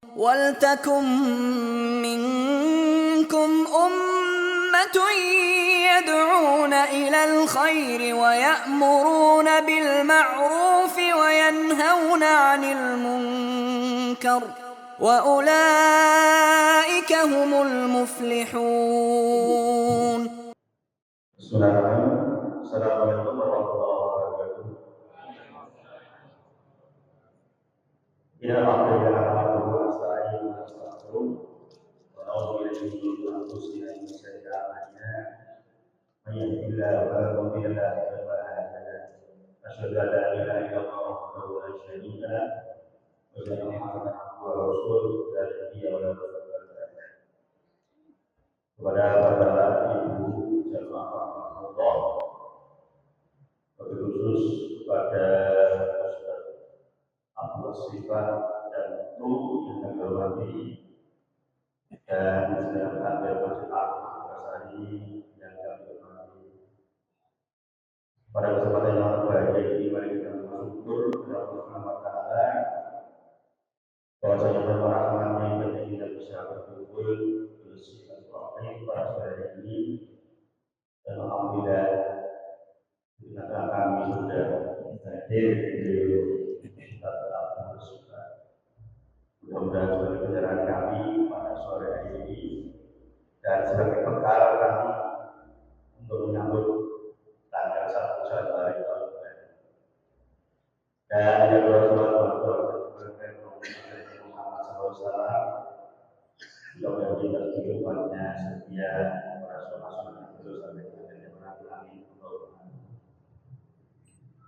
وَلْتَكُن مِّنكُمْ أُمَّةٌ يَدْعُونَ إِلَى الْخَيْرِ وَيَأْمُرُونَ بِالْمَعْرُوفِ وَيَنْهَوْنَ عَنِ الْمُنكَرِ وَأُولَئِكَ هُمُ الْمُفْلِحُونَ. Bismillahirrahmanirrahim. Assalamualaikum warahmatullahi wabarakatuh. Alhamdulillah nahmaduhu wa nasta'inuhu wa nastaghfiruh wa na'udzu billahi min shururi anfusina wa min sayyiati a'malina. May yahdihillahu fala mudilla lahu wa man yudlil fala hadiya lahu. Asyhadu an la ilaha illallah wahdahu la syarika lahu wa asyhadu anna Muhammadan abduhu wa rasuluh la nabiyya wa la rasulullah. Kepada para ibu jamaah rahmatullah, wabil khusus kepada Ustaz Abdul Sifat dan Kru yang kami hormati, dan sedang hadir Masjid Al-Qasari yang kami hormati. Pada kesempatan yang berbahagia ini, mari kita bersyukur kepada Allah Subhanahu wa Ta'ala bahwasanya dalam rahmatnya kita bisa berkumpul bersilaturahmi pada sore ini, dan alhamdulillah ternyata kami sudah hadir di Ustaz Abdul Sifat. Mudah-mudahan sebagai pencerahan kami pada sore hari ini dan sebagai bekal kami untuk menyambut tanggal 1 Januari tahun baru. Dan yang Rasulullah Muhammad SAW mudah-mudahan kita kehidupannya setia para sahabat terus sampai akhir zaman.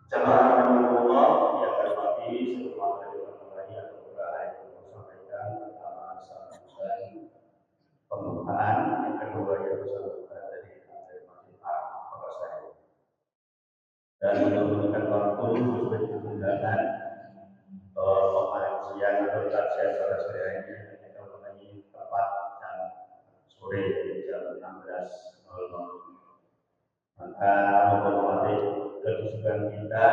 Jamaah rahmatullah yang terhormati, sebelum dari mulai atau yang sampaikan pertama sambutan pembukaan, yang kedua yang bersangkutan dari Masjid Al-Qasari. Dan untuk memberikan waktu sesuai keundangan pengajian atau kajian pada sore hari ini, kita mengenai tepat jam sore jam 16.00. Maka untuk melatih kedisiplinan kita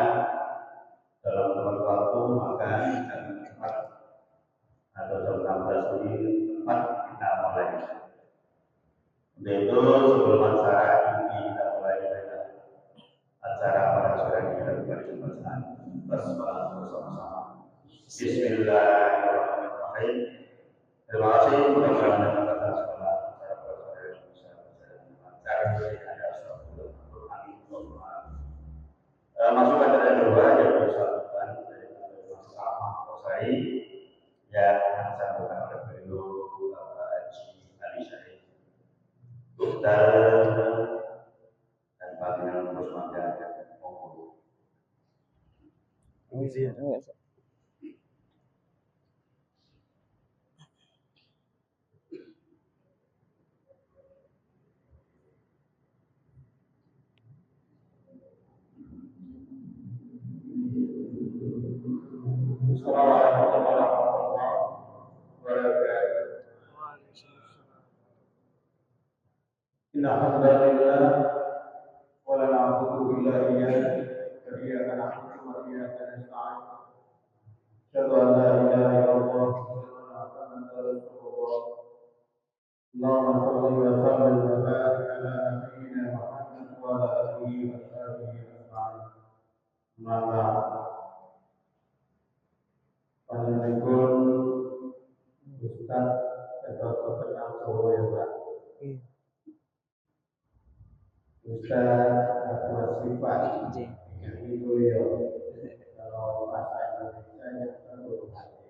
dalam tepat waktu, maka jam 4 atau jam 16 ini tepat kita mulai. Untuk itu sebelum acara ini kita mulai dengan acara pada sore ini, kita beri pembacaan basmalah bersama-sama. Bismillahirrahmanirrahim. Terima kasih mudah-mudahan dalam kata sekolah acara pada sore ini bisa berjalan lancar. Ada suatu masuk acara kedua yang bersangkutan dari Mas Ahmad Qasari yang disampaikan oleh beliau Bapak Haji Ali Syahid dan panggilan terus mangga monggo. Assalamualaikum warahmatullahi wabarakatuh. Inna hamdalillah wa la na'budu illa iyyah wa iyyaka na'budu wa iyyaka nasta'in. Asyhadu an la ilaha illallah wa asyhadu anna rasulullah. Allahumma shalli wa sallim wa barik ala nabiyyina Muhammad wa ala alihi wa sahbihi ajma'in. Maka panjenengan Ustaz Dr. Kenal Solo ya Pak. Ustaz Abdul Sifat yang itu ya kalau bahasa Indonesia yang terhormati.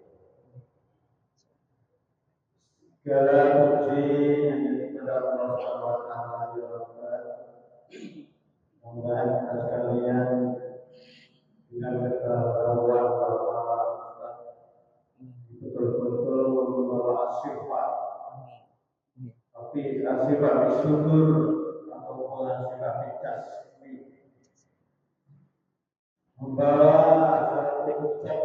Segala puji kepada Allah Subhanahu wa Ta'ala ya Rabbal. Semoga kita sekalian dengan ketahuan bahwa betul-betul membawa sifat, tapi sifat syukur atau sifat tasbih, membawa satu ucap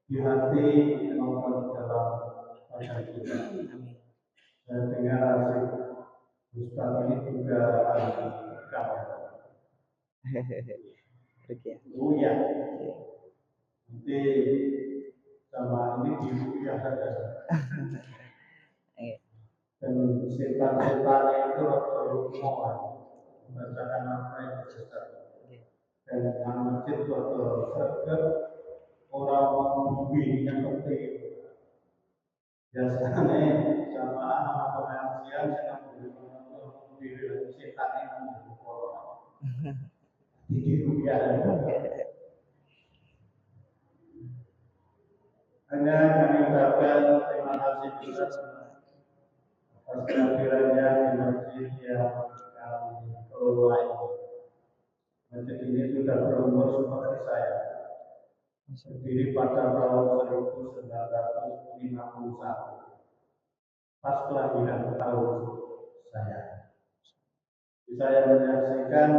di hati maupun dalam hati kita. Dan dengan asik Ustaz ini juga ahli kamera. Oh ya. Nanti sama ini dirupiah saja. Iya. Dan setan-setan itu berhubungan membacakan apa yang sesat. Dan yang masjid waktu serger orang membeli yang penting. Biasanya jamaah sama pengajian sedang membeli setan yang berhubungan. Dirupiah. Hanya kami ucapkan terima kasih juga atas kehadirannya di masjid yang kami kelola ini. Masjid ini sudah berumur seperti saya. Berdiri pada tahun 1951. Pas kelahiran tahun saya. Saya menyaksikan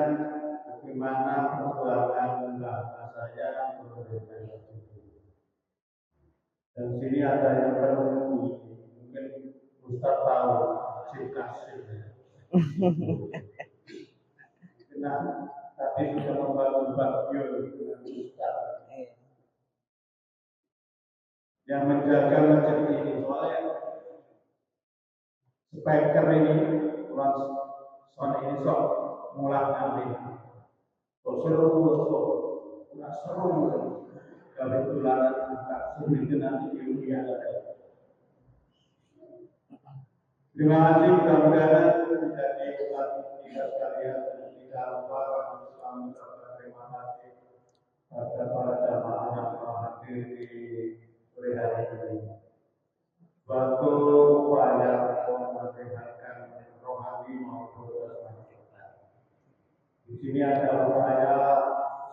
bagaimana perjuangan bapak saya untuk merdeka. Dan sini ada yang penemu, mungkin Ustaz tahu, Cip Kasir. Karena tadi sudah membangun bagio dengan Ustaz. Yang menjaga masjid ini soalnya speaker ini, ulang sound ini sok mulai nanti. Kok seru, nggak seru. Kalau tularan buka sulit nanti diulang. Terima kasih mudah-mudahan menjadi umat kita sekalian tidak lupa kami selalu terima kasih pada para jamaah yang telah hadir di sore hari ini. Suatu upaya memperlihatkan rohani maupun jasmani. Di sini ada upaya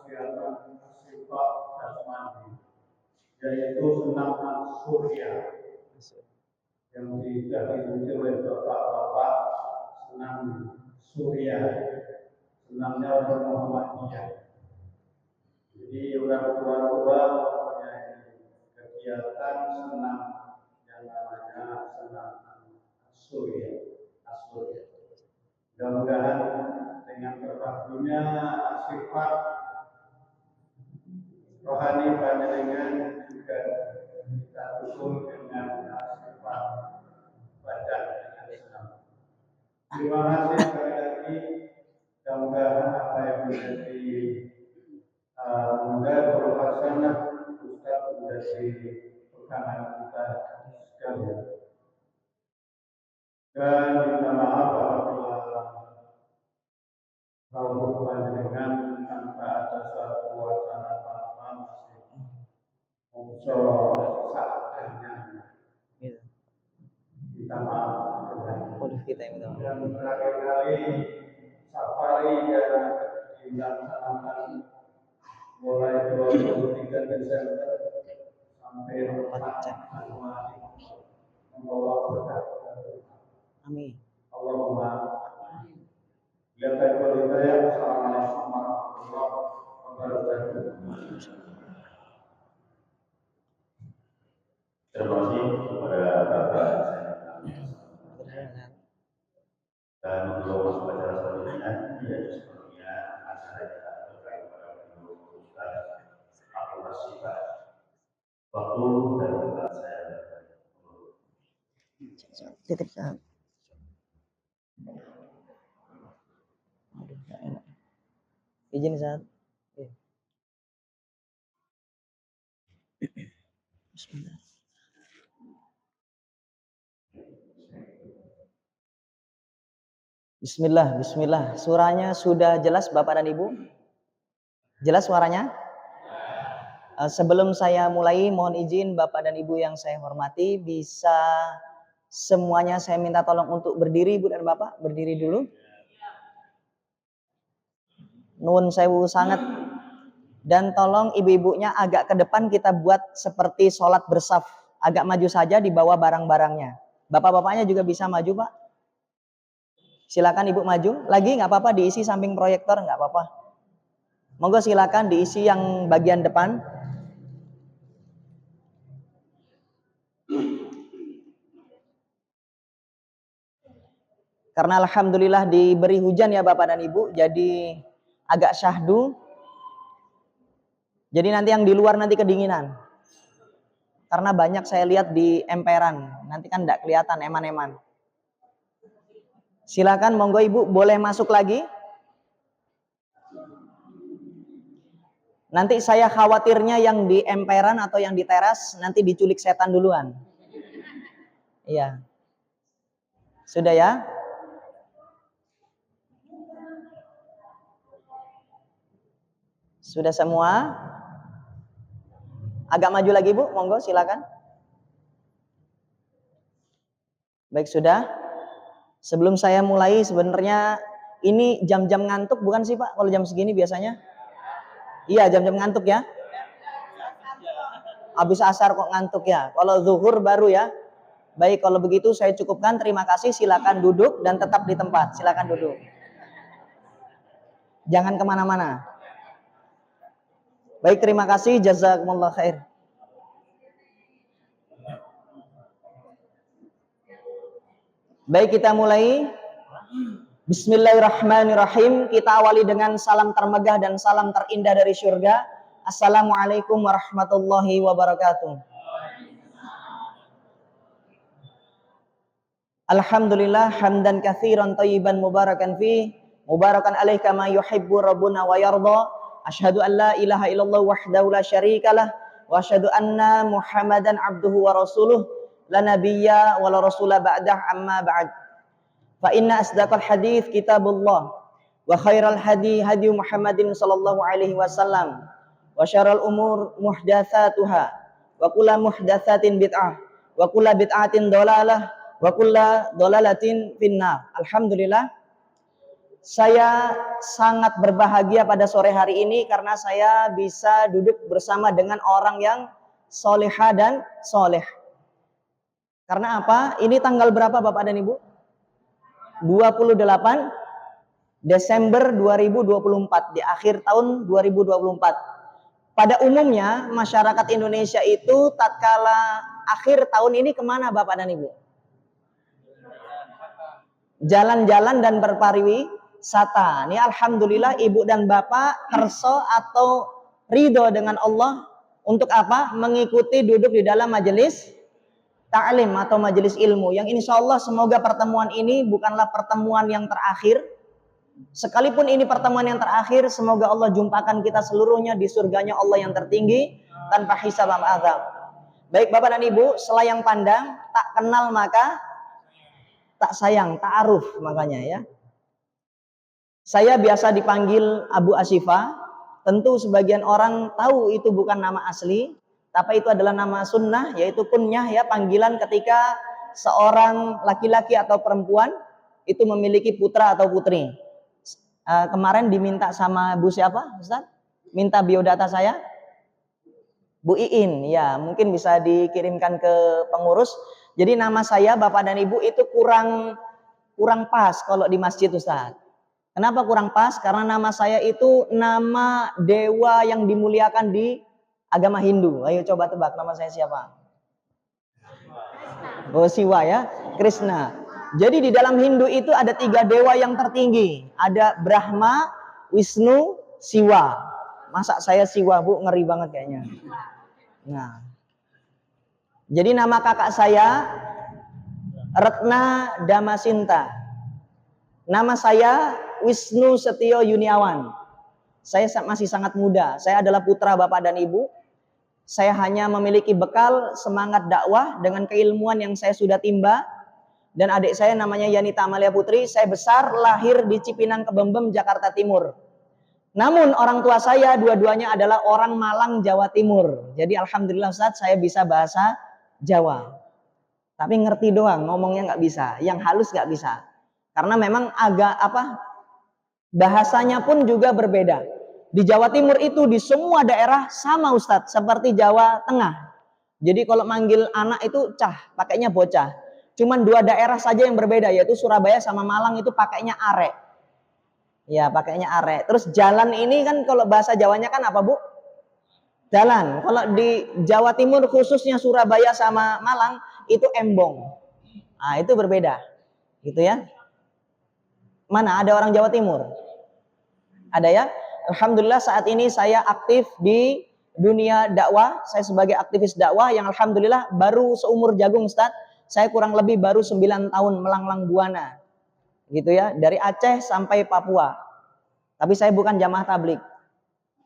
kesehatan sifat jasmani, yaitu senam surya yang diikuti oleh bapak-bapak senam surya, senamnya orang Muhammadiyah. Jadi orang tua-tua mempunyai kegiatan senam yang namanya senam surya. Mudah-mudahan dengan terpadunya sifat rohani panjenengan juga kita dukung dengan sifat badan dengan senam. Terima kasih sekali lagi. Mudah-mudahan apa yang menjadi modal hasanah Ustaz menjadi pegangan kita sekalian. Dan minta maaf apabila rawuh panjenengan tanpa ada suatu wacana apa-apa masih muncul seadanya. Minta maaf. Kita yang minta maaf. Dan terakhir kali safari yang dilaksanakan mulai 23 Desember sampai 4 Januari membawa berkah. Amin. Allahumma lihat saya. Assalamualaikum warahmatullahi wabarakatuh. Terima kasih kepada Bapak dan untuk masuk acara selanjutnya, yaitu sepertinya acara kita terkait pada Ustaz Abdul Rasifah. Waktu dan tempat saya. Titip saham. Aduh, gak enak. Izin saat. Bismillah. Bismillah, bismillah. Surahnya sudah jelas Bapak dan Ibu? Jelas suaranya? Sebelum saya mulai, mohon izin Bapak dan Ibu yang saya hormati, bisa semuanya saya minta tolong untuk berdiri Ibu dan Bapak, berdiri dulu. Nuwun sewu sangat. Dan tolong ibu-ibunya agak ke depan, kita buat seperti sholat bersaf. Agak maju saja di bawah barang-barangnya. Bapak-bapaknya juga bisa maju Pak. Silakan Ibu maju. Lagi nggak apa-apa, diisi samping proyektor nggak apa-apa. Monggo silakan diisi yang bagian depan. Karena alhamdulillah diberi hujan ya Bapak dan Ibu, jadi agak syahdu. Jadi nanti yang di luar nanti kedinginan. Karena banyak saya lihat di emperan. Nanti kan tidak kelihatan eman-eman. Silakan, monggo Ibu, boleh masuk lagi. Nanti saya khawatirnya yang di emperan atau yang di teras nanti diculik setan duluan. Iya. Sudah ya? Sudah semua? Agak maju lagi Bu, monggo silakan. Baik, sudah. Sebelum saya mulai, sebenarnya ini jam-jam ngantuk bukan sih Pak? Kalau jam segini biasanya? Iya, jam-jam ngantuk ya. Habis asar kok ngantuk ya. Kalau zuhur baru ya. Baik, kalau begitu saya cukupkan. Terima kasih. Silakan duduk dan tetap di tempat. Silakan duduk. Jangan kemana-mana. Baik, terima kasih. Jazakumullah khair. Baik, kita mulai. Bismillahirrahmanirrahim. Kita awali dengan salam termegah dan salam terindah dari surga. Assalamualaikum warahmatullahi wabarakatuh. Alhamdulillah hamdan katsiran thayyiban mubarakan fi mubarakan alaih kama yuhibbu rabbuna wa yarda. Asyhadu an la ilaha illallah wahdahu la syarikalah wa asyhadu anna Muhammadan abduhu wa rasuluh la nabiyya wa la rasula ba'dah amma ba'd. Fa inna asdaqal hadits kitabullah wa khairal hadi hadi Muhammadin sallallahu alaihi wasallam wa syarrul umur muhdatsatuha wa kullu muhdatsatin bid'ah wa kullu bid'atin dhalalah wa kullu dhalalatin finnar. Alhamdulillah, saya sangat berbahagia pada sore hari ini karena saya bisa duduk bersama dengan orang yang solehah dan soleh. Karena apa? Ini tanggal berapa Bapak dan Ibu? 28 Desember 2024, di akhir tahun 2024. Pada umumnya masyarakat Indonesia itu tatkala akhir tahun ini kemana Bapak dan Ibu? Jalan-jalan dan berpariwisata. Ini alhamdulillah Ibu dan Bapak kerso atau ridho dengan Allah untuk apa? Mengikuti duduk di dalam majelis ta'lim atau majelis ilmu. Yang insya Allah semoga pertemuan ini bukanlah pertemuan yang terakhir. Sekalipun ini pertemuan yang terakhir, semoga Allah jumpakan kita seluruhnya di surganya Allah yang tertinggi tanpa hisab dan azab. Baik Bapak dan Ibu, selayang pandang, tak kenal maka tak sayang, ta'aruf makanya ya. Saya biasa dipanggil Abu Asyifa. Tentu sebagian orang tahu itu bukan nama asli, tapi itu adalah nama sunnah, yaitu kunyah ya, panggilan ketika seorang laki-laki atau perempuan itu memiliki putra atau putri. Kemarin diminta sama Bu siapa Ustaz? Minta biodata saya? Bu Iin, ya mungkin bisa dikirimkan ke pengurus. Jadi nama saya Bapak dan Ibu itu kurang pas kalau di masjid Ustaz. Kenapa kurang pas? Karena nama saya itu nama dewa yang dimuliakan di agama Hindu. Ayo coba tebak nama saya siapa? Oh, Siwa ya, Krishna. Jadi di dalam Hindu itu ada 3 dewa yang tertinggi. Ada Brahma, Wisnu, Siwa. Masa saya Siwa Bu, ngeri banget kayaknya. Nah, jadi nama kakak saya Retna Damasinta. Nama saya Wisnu Setio Yuniawan. Saya masih sangat muda. Saya adalah putra Bapak dan Ibu. Saya hanya memiliki bekal semangat dakwah dengan keilmuan yang saya sudah timba. Dan adik saya namanya Yanita Amalia Putri. Saya besar lahir di Cipinang Kebembem, Jakarta Timur. Namun orang tua saya dua-duanya adalah orang Malang, Jawa Timur. Jadi alhamdulillah Ustaz, saya bisa bahasa Jawa. Tapi ngerti doang, ngomongnya nggak bisa. Yang halus nggak bisa. Karena memang agak bahasanya pun juga berbeda. Di Jawa Timur itu di semua daerah sama Ustadz, seperti Jawa Tengah. Jadi kalau manggil anak itu cah, pakainya bocah. Cuman 2 daerah saja yang berbeda, yaitu Surabaya sama Malang itu pakainya are. Ya, pakainya are. Terus jalan ini kan kalau bahasa Jawanya kan apa Bu? Jalan. Kalau di Jawa Timur khususnya Surabaya sama Malang itu embong. Nah, itu berbeda. Gitu ya. Mana ada orang Jawa Timur? Ada ya? Alhamdulillah saat ini saya aktif di dunia dakwah, saya sebagai aktivis dakwah yang alhamdulillah baru seumur jagung Ustaz, saya kurang lebih baru 9 tahun melanglang buana. Gitu ya, dari Aceh sampai Papua. Tapi saya bukan jamaah tablik.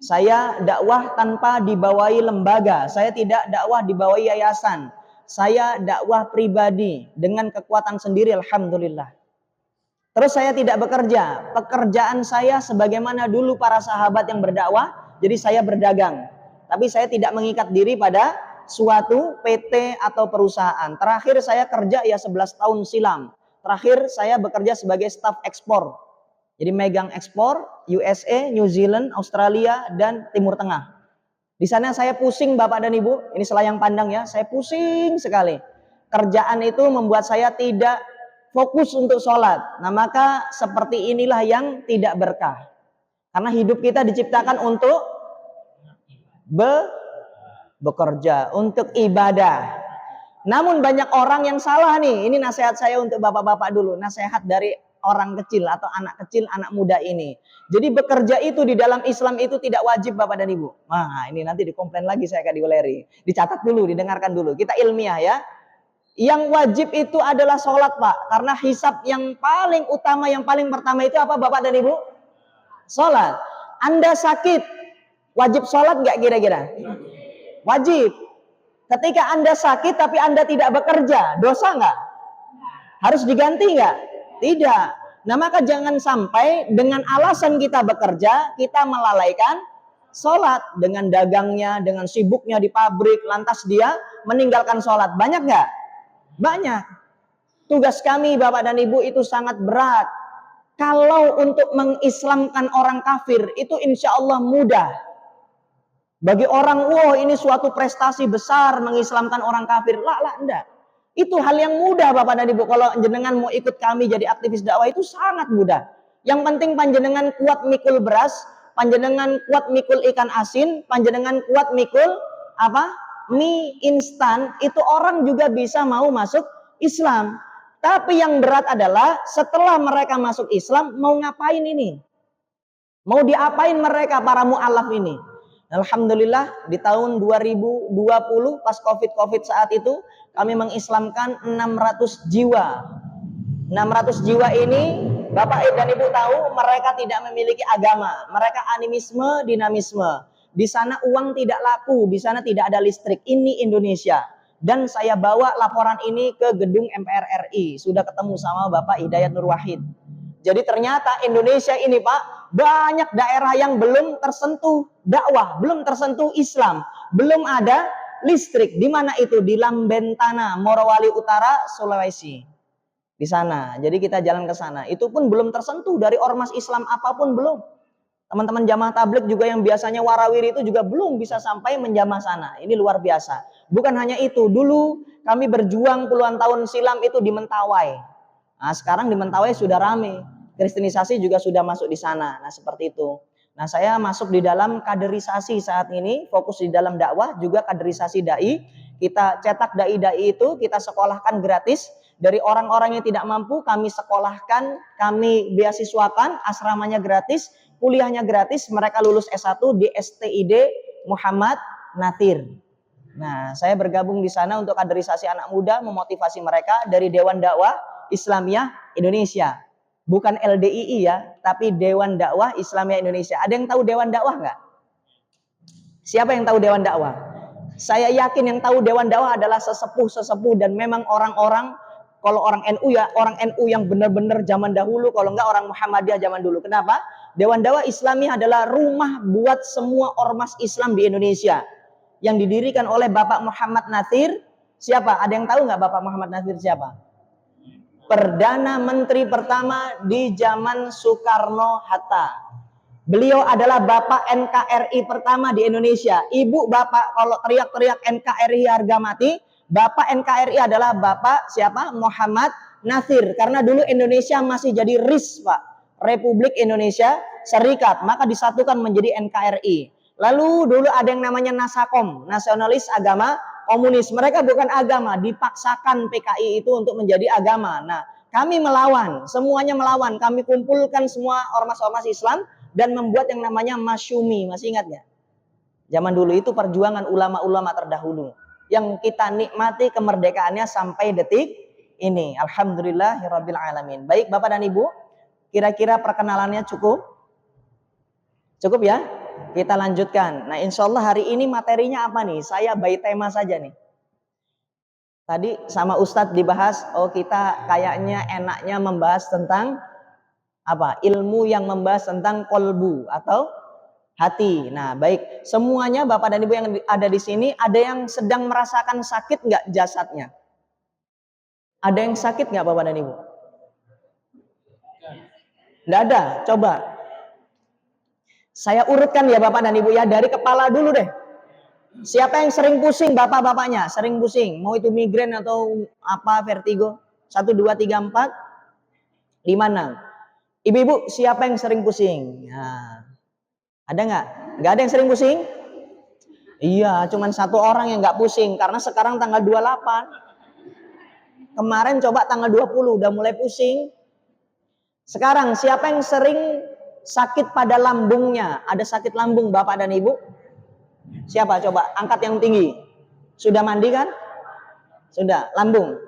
Saya dakwah tanpa dibawahi lembaga, saya tidak dakwah dibawahi yayasan. Saya dakwah pribadi dengan kekuatan sendiri alhamdulillah. Terus saya tidak bekerja. Pekerjaan saya sebagaimana dulu para sahabat yang berdakwah, jadi saya berdagang. Tapi saya tidak mengikat diri pada suatu PT atau perusahaan. Terakhir saya kerja ya 11 tahun silam. Terakhir saya bekerja sebagai staf ekspor. Jadi megang ekspor USA, New Zealand, Australia, dan Timur Tengah. Di sana saya pusing Bapak dan Ibu. Ini selayang pandang ya, saya pusing sekali. Kerjaan itu membuat saya tidak fokus untuk sholat. Nah maka seperti inilah yang tidak berkah. Karena hidup kita diciptakan untuk bekerja, untuk ibadah. Namun banyak orang yang salah nih. Ini nasihat saya untuk bapak-bapak dulu. Nasihat dari orang kecil atau anak kecil, anak muda ini. Jadi bekerja itu di dalam Islam itu tidak wajib Bapak dan Ibu. Nah ini nanti dikomplain lagi saya Kak Dioleri. Dicatat dulu, didengarkan dulu. Kita ilmiah ya. Yang wajib itu adalah sholat Pak. Karena hisab yang paling utama, yang paling pertama itu apa Bapak dan Ibu? Sholat. Anda sakit, wajib sholat nggak kira-kira? Wajib. Ketika Anda sakit tapi Anda tidak bekerja, dosa nggak? Harus diganti nggak? Tidak. Nah maka jangan sampai dengan alasan kita bekerja, kita melalaikan sholat. Dengan dagangnya, dengan sibuknya di pabrik, lantas dia meninggalkan sholat. Banyak nggak? Banyak. Tugas kami Bapak dan Ibu itu sangat berat. Kalau untuk mengislamkan orang kafir itu insya Allah mudah. Bagi orang, wow ini suatu prestasi besar mengislamkan orang kafir. Lah enggak. Itu hal yang mudah Bapak dan Ibu. Kalau jenengan mau ikut kami jadi aktivis dakwah itu sangat mudah. Yang penting panjenengan kuat mikul beras, panjenengan kuat mikul ikan asin, panjenengan kuat mikul mie instan, itu orang juga bisa mau masuk Islam. Tapi yang berat adalah setelah mereka masuk Islam mau ngapain ini? Mau diapain mereka para mu'alaf ini? Alhamdulillah di tahun 2020 pas Covid saat itu kami mengislamkan 600 jiwa. 600 jiwa ini Bapak dan Ibu tahu mereka tidak memiliki agama, mereka animisme, dinamisme. Di sana uang tidak laku, di sana tidak ada listrik. Ini Indonesia. Dan saya bawa laporan ini ke gedung MPR RI. Sudah ketemu sama Bapak Hidayat Nur Wahid. Jadi ternyata Indonesia ini Pak, banyak daerah yang belum tersentuh dakwah, belum tersentuh Islam, belum ada listrik. Di mana itu? Di Lambentana, Morowali Utara, Sulawesi. Di sana. Jadi kita jalan ke sana. Itu pun belum tersentuh dari ormas Islam apapun belum. Teman-teman jamaah tablik juga yang biasanya warawiri itu juga belum bisa sampai menjamah sana. Ini luar biasa. Bukan hanya itu. Dulu kami berjuang puluhan tahun silam itu di Mentawai. Nah sekarang di Mentawai sudah rame. Kristenisasi juga sudah masuk di sana. Nah seperti itu. Nah saya masuk di dalam kaderisasi saat ini. Fokus di dalam dakwah juga kaderisasi da'i. Kita cetak da'i-da'i itu kita sekolahkan gratis. Dari orang-orang yang tidak mampu kami sekolahkan. Kami beasiswakan. Asramanya gratis. Kuliahnya gratis, mereka lulus S1 di STID Muhammad Nathir. Nah, saya bergabung di sana untuk kaderisasi anak muda, memotivasi mereka dari Dewan Dakwah Islamiyah Indonesia. Bukan LDII ya, tapi Dewan Dakwah Islamiyah Indonesia. Ada yang tahu Dewan Dakwah nggak? Siapa yang tahu Dewan Dakwah? Saya yakin yang tahu Dewan Dakwah adalah sesepuh-sesepuh dan memang orang-orang, kalau orang NU ya, orang NU yang benar-benar zaman dahulu, kalau enggak orang Muhammadiyah zaman dulu. Kenapa? Dewan Dakwah Islamiyah adalah rumah buat semua ormas Islam di Indonesia. Yang didirikan oleh Bapak Muhammad Nathir. Siapa? Ada yang tahu nggak Bapak Muhammad Nathir siapa? Perdana Menteri pertama di zaman Soekarno-Hatta. Beliau adalah Bapak NKRI pertama di Indonesia. Ibu bapak kalau teriak-teriak NKRI harga mati. Bapak NKRI adalah Bapak siapa? Muhammad Nathir. Karena dulu Indonesia masih jadi RIS Pak. Republik Indonesia Serikat, maka disatukan menjadi NKRI. Lalu dulu ada yang namanya Nasakom, Nasionalis Agama Komunis. Mereka bukan agama, dipaksakan PKI itu untuk menjadi agama. Nah, kami melawan, semuanya melawan. Kami kumpulkan semua ormas-ormas Islam dan membuat yang namanya Masyumi. Masih ingat nggak? Zaman dulu itu perjuangan ulama-ulama terdahulu yang kita nikmati kemerdekaannya sampai detik ini. Alhamdulillahirabbil alamin. Baik Bapak dan Ibu, kira-kira perkenalannya cukup? Cukup ya? Kita lanjutkan. Nah, insya Allah hari ini materinya apa nih? Saya by tema saja nih. Tadi sama Ustadz dibahas, oh kita kayaknya enaknya membahas tentang apa? Ilmu yang membahas tentang kolbu atau hati. Nah, baik. Semuanya Bapak dan Ibu yang ada di sini, ada yang sedang merasakan sakit nggak jasadnya? Ada yang sakit nggak Bapak dan Ibu? Nggak ada. Coba. Saya urutkan ya Bapak dan Ibu ya, dari kepala dulu deh. Siapa yang sering pusing bapak-bapaknya? Sering pusing. Mau itu migrain atau apa, vertigo? 1, 2, 3, 4, 5, 6. Ibu-ibu, siapa yang sering pusing? Nah, ada nggak? Nggak ada yang sering pusing? Iya, cuman 1 orang yang nggak pusing. Karena sekarang tanggal 28. Kemarin coba tanggal 20, udah mulai pusing. Sekarang, siapa yang sering sakit pada lambungnya? Ada sakit lambung Bapak dan Ibu? Siapa? Coba angkat yang tinggi. Sudah mandi kan? Sudah. Lambung.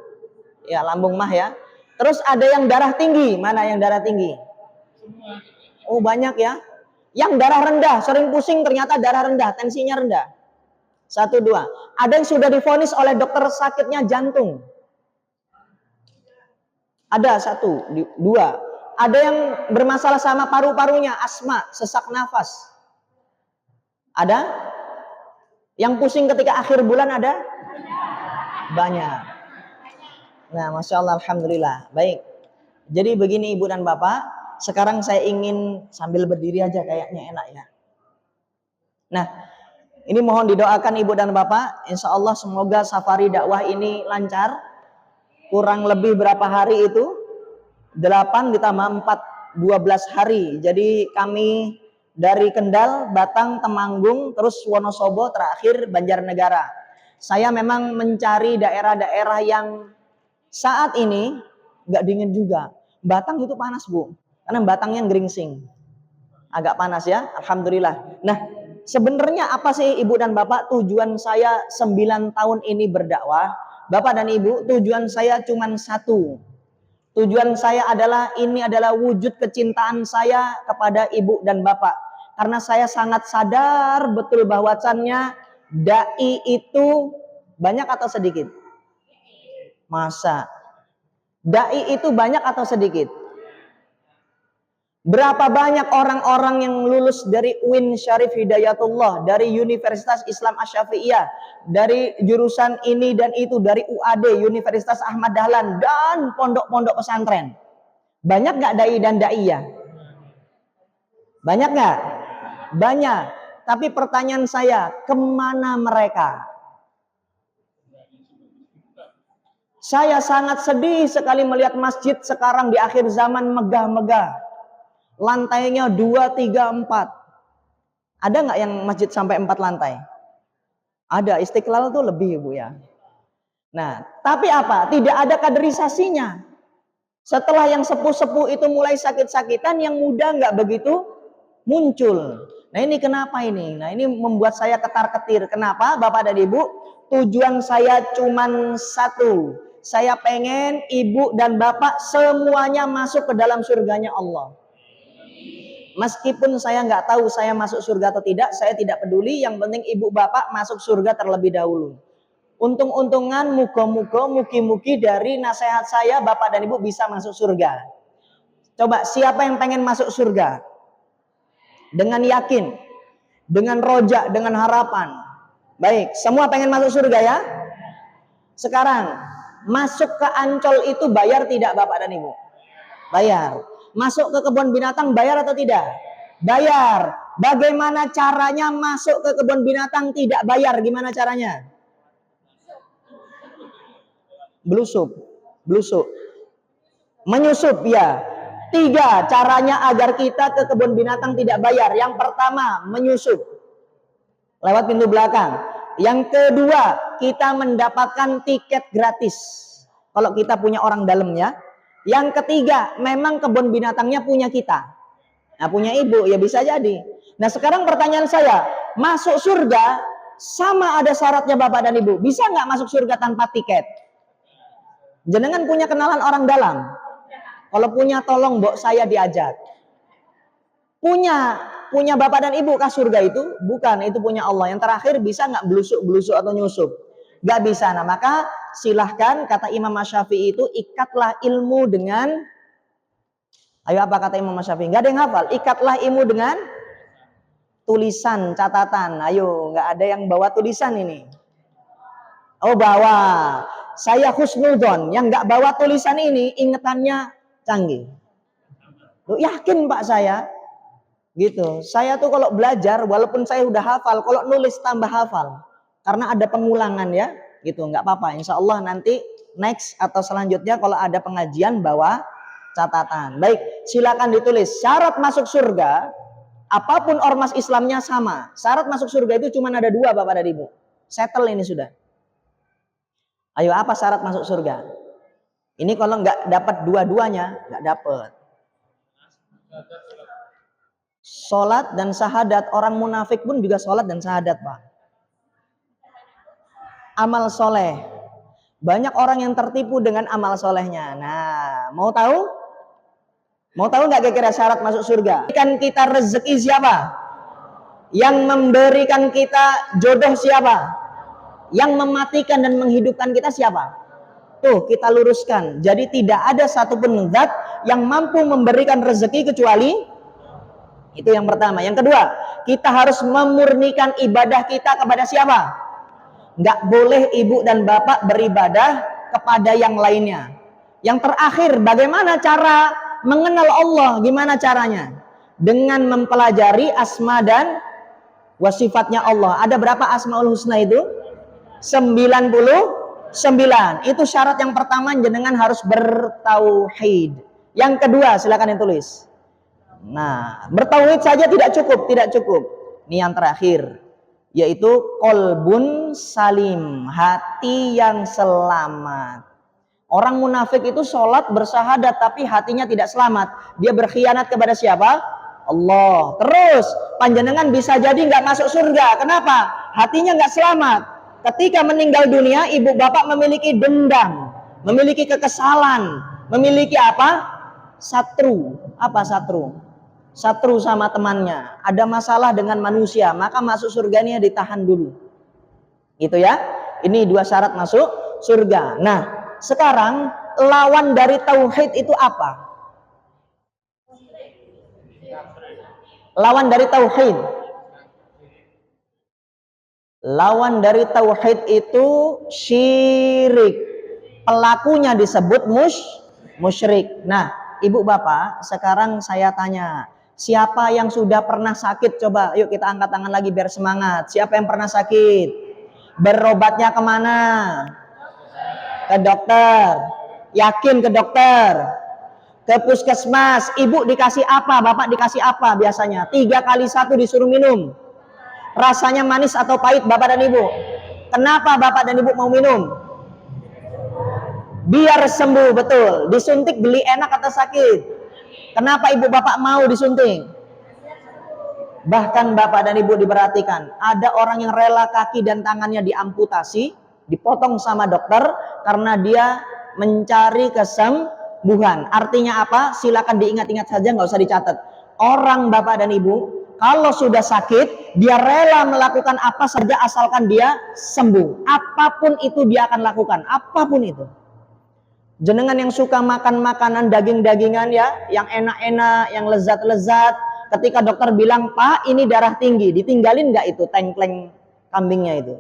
Ya, lambung mah ya. Terus ada yang darah tinggi. Mana yang darah tinggi? Oh, banyak ya. Yang darah rendah, sering pusing ternyata darah rendah, tensinya rendah. 1, 2. Ada yang sudah divonis oleh dokter sakitnya jantung. Ada 1, 2. Ada yang bermasalah sama paru-parunya, asma, sesak nafas. Ada? Yang pusing ketika akhir bulan ada? Banyak. Nah, Masya Allah, Alhamdulillah. Baik. Jadi begini Ibu dan Bapak, sekarang saya ingin sambil berdiri aja kayaknya enak ya. Nah, ini mohon didoakan Ibu dan Bapak, insya Allah semoga safari dakwah ini lancar. Kurang lebih berapa hari itu? 8 ditambah 4, 12 hari. Jadi kami dari Kendal, Batang, Temanggung, terus Wonosobo, terakhir Banjarnegara. Saya memang mencari daerah-daerah yang saat ini nggak dingin juga. Batang itu panas Bu, karena Batangnya geringsing. Agak panas ya, Alhamdulillah. Nah, sebenarnya apa sih Ibu dan Bapak tujuan saya 9 tahun ini berdakwah? Bapak dan Ibu, tujuan saya cuma 1. Tujuan saya adalah, ini adalah wujud kecintaan saya kepada Ibu dan Bapak. Karena saya sangat sadar betul bahwasannya dai itu banyak atau sedikit? Masa? Dai itu banyak atau sedikit? Berapa banyak orang-orang yang lulus dari UIN Syarif Hidayatullah, dari Universitas Islam Asy-Syafi'iyah, dari jurusan ini dan itu, dari UAD, Universitas Ahmad Dahlan, dan pondok-pondok pesantren. Banyak nggak dai dan daiyah? Banyak nggak? Banyak. Tapi pertanyaan saya, kemana mereka? Saya sangat sedih sekali melihat masjid sekarang di akhir zaman megah-megah. Lantainya 2, 3, 4. Ada nggak yang masjid sampai 4 lantai? Ada, Istiqlal tuh lebih Bu ya. Nah, tapi apa? Tidak ada kaderisasinya. Setelah yang sepuh-sepuh itu mulai sakit-sakitan, yang muda nggak begitu muncul. Nah ini kenapa ini? Nah ini membuat saya ketar-ketir. Kenapa Bapak dan Ibu? Tujuan saya cuma 1. Saya pengen Ibu dan Bapak semuanya masuk ke dalam surganya Allah. Meskipun saya nggak tahu saya masuk surga atau tidak, saya tidak peduli. Yang penting ibu bapak masuk surga terlebih dahulu. Untung-untungan, muga-muga, mugi-mugi dari nasihat saya, bapak dan ibu bisa masuk surga. Coba siapa yang pengen masuk surga? Dengan yakin, dengan rojak, dengan harapan. Baik, semua pengen masuk surga ya? Sekarang, masuk ke Ancol itu bayar tidak bapak dan ibu? Bayar. Masuk ke kebun binatang bayar atau tidak? Bayar. Bagaimana caranya masuk ke kebun binatang tidak bayar? Gimana caranya? Blusup. Blusuk. Menyusup ya. 3 caranya agar kita ke kebun binatang tidak bayar. Yang pertama, menyusup. Lewat pintu belakang. Yang kedua, kita mendapatkan tiket gratis. Kalau kita punya orang dalamnya. Yang ketiga, memang kebun binatangnya punya kita. Nah, punya ibu, ya bisa jadi. Nah, sekarang pertanyaan saya, masuk surga sama ada syaratnya Bapak dan Ibu. Bisa nggak masuk surga tanpa tiket? Jenengan punya kenalan orang dalam? Kalau punya tolong mbok saya diajak. Punya Bapak dan Ibu kah surga itu? Bukan, itu punya Allah. Yang terakhir bisa nggak belusuk-belusuk atau nyusup? Nggak bisa. Nah maka silahkan kata Imam Syafi'i itu ikatlah ilmu dengan, ayo apa kata Imam Syafi'i? Nggak ada yang hafal. Ikatlah ilmu dengan tulisan, catatan. Ayo, nggak ada yang bawa tulisan ini. Oh bawa. Saya husnudzon. Yang nggak bawa tulisan ini ingetannya canggih. Loh, yakin Pak saya? Gitu. Saya tuh kalau belajar walaupun saya udah hafal, kalau nulis tambah hafal. Karena ada pengulangan ya. Gitu, nggak apa-apa. Insya Allah nanti next atau selanjutnya kalau ada pengajian bawa catatan. Baik, silakan ditulis. Syarat masuk surga, apapun ormas Islamnya sama. Syarat masuk surga itu cuma ada 2 Bapak dan Ibu. Settle ini sudah. Ayo apa syarat masuk surga? Ini kalau nggak dapat dua-duanya, nggak dapat. Sholat dan syahadat. Orang munafik pun juga sholat dan syahadat Pak. Amal soleh. Banyak orang yang tertipu dengan amal solehnya. Nah, mau tahu? Mau tahu nggak kira-kira syarat masuk surga? Memberikan kita rezeki siapa? Yang memberikan kita jodoh siapa? Yang mematikan dan menghidupkan kita siapa? Tuh kita luruskan. Jadi tidak ada satupun zat yang mampu memberikan rezeki kecuali itu yang pertama. Yang kedua, kita harus memurnikan ibadah kita kepada siapa? Nggak boleh ibu dan bapak beribadah kepada yang lainnya. Yang terakhir, bagaimana cara mengenal Allah? Gimana caranya? Dengan mempelajari asma dan wasifatnya Allah. Ada berapa asmaul husna itu? 99. Itu syarat yang pertama, jenengan harus bertauhid. Yang kedua, silakan ditulis. Nah, bertauhid saja tidak cukup. Ini yang terakhir, yaitu qalbun salim, hati yang selamat. Orang munafik itu sholat bersyahadat tapi hatinya tidak selamat. Dia berkhianat kepada siapa? Allah. Terus panjenengan bisa jadi nggak masuk surga. Kenapa? Hatinya nggak selamat. Ketika meninggal dunia, ibu bapak memiliki dendam, memiliki kekesalan, memiliki apa? Satru. Apa satru? Satru sama temannya. Ada masalah dengan manusia, maka masuk surganya ditahan dulu. Gitu ya. Ini 2 syarat masuk surga. Nah, sekarang lawan dari tauhid itu apa? Lawan dari tauhid. Lawan dari tauhid itu syirik. Pelakunya disebut musyrik. Nah, ibu bapak, sekarang saya tanya, siapa yang sudah pernah sakit? Coba, yuk kita angkat tangan lagi biar semangat. Siapa yang pernah sakit? Berobatnya kemana? Ke dokter. Yakin ke dokter? Ke puskesmas. Ibu dikasih apa? Bapak dikasih apa biasanya? 3 kali 1 disuruh minum. Rasanya manis atau pahit Bapak dan Ibu? Kenapa Bapak dan Ibu mau minum? Biar sembuh, betul. Disuntik beli enak atau sakit? Kenapa Ibu Bapak mau disuntik? Bahkan Bapak dan Ibu diperhatikan, ada orang yang rela kaki dan tangannya diamputasi, dipotong sama dokter karena dia mencari kesembuhan. Artinya apa? Silakan diingat-ingat saja, nggak usah dicatat. Orang Bapak dan Ibu kalau sudah sakit, dia rela melakukan apa saja asalkan dia sembuh. Apapun itu dia akan lakukan, apapun itu. Jenengan yang suka makan makanan daging-dagingan ya, yang enak-enak, yang lezat-lezat, ketika dokter bilang, "Pak, ini darah tinggi," ditinggalin nggak itu tengkleng kambingnya itu?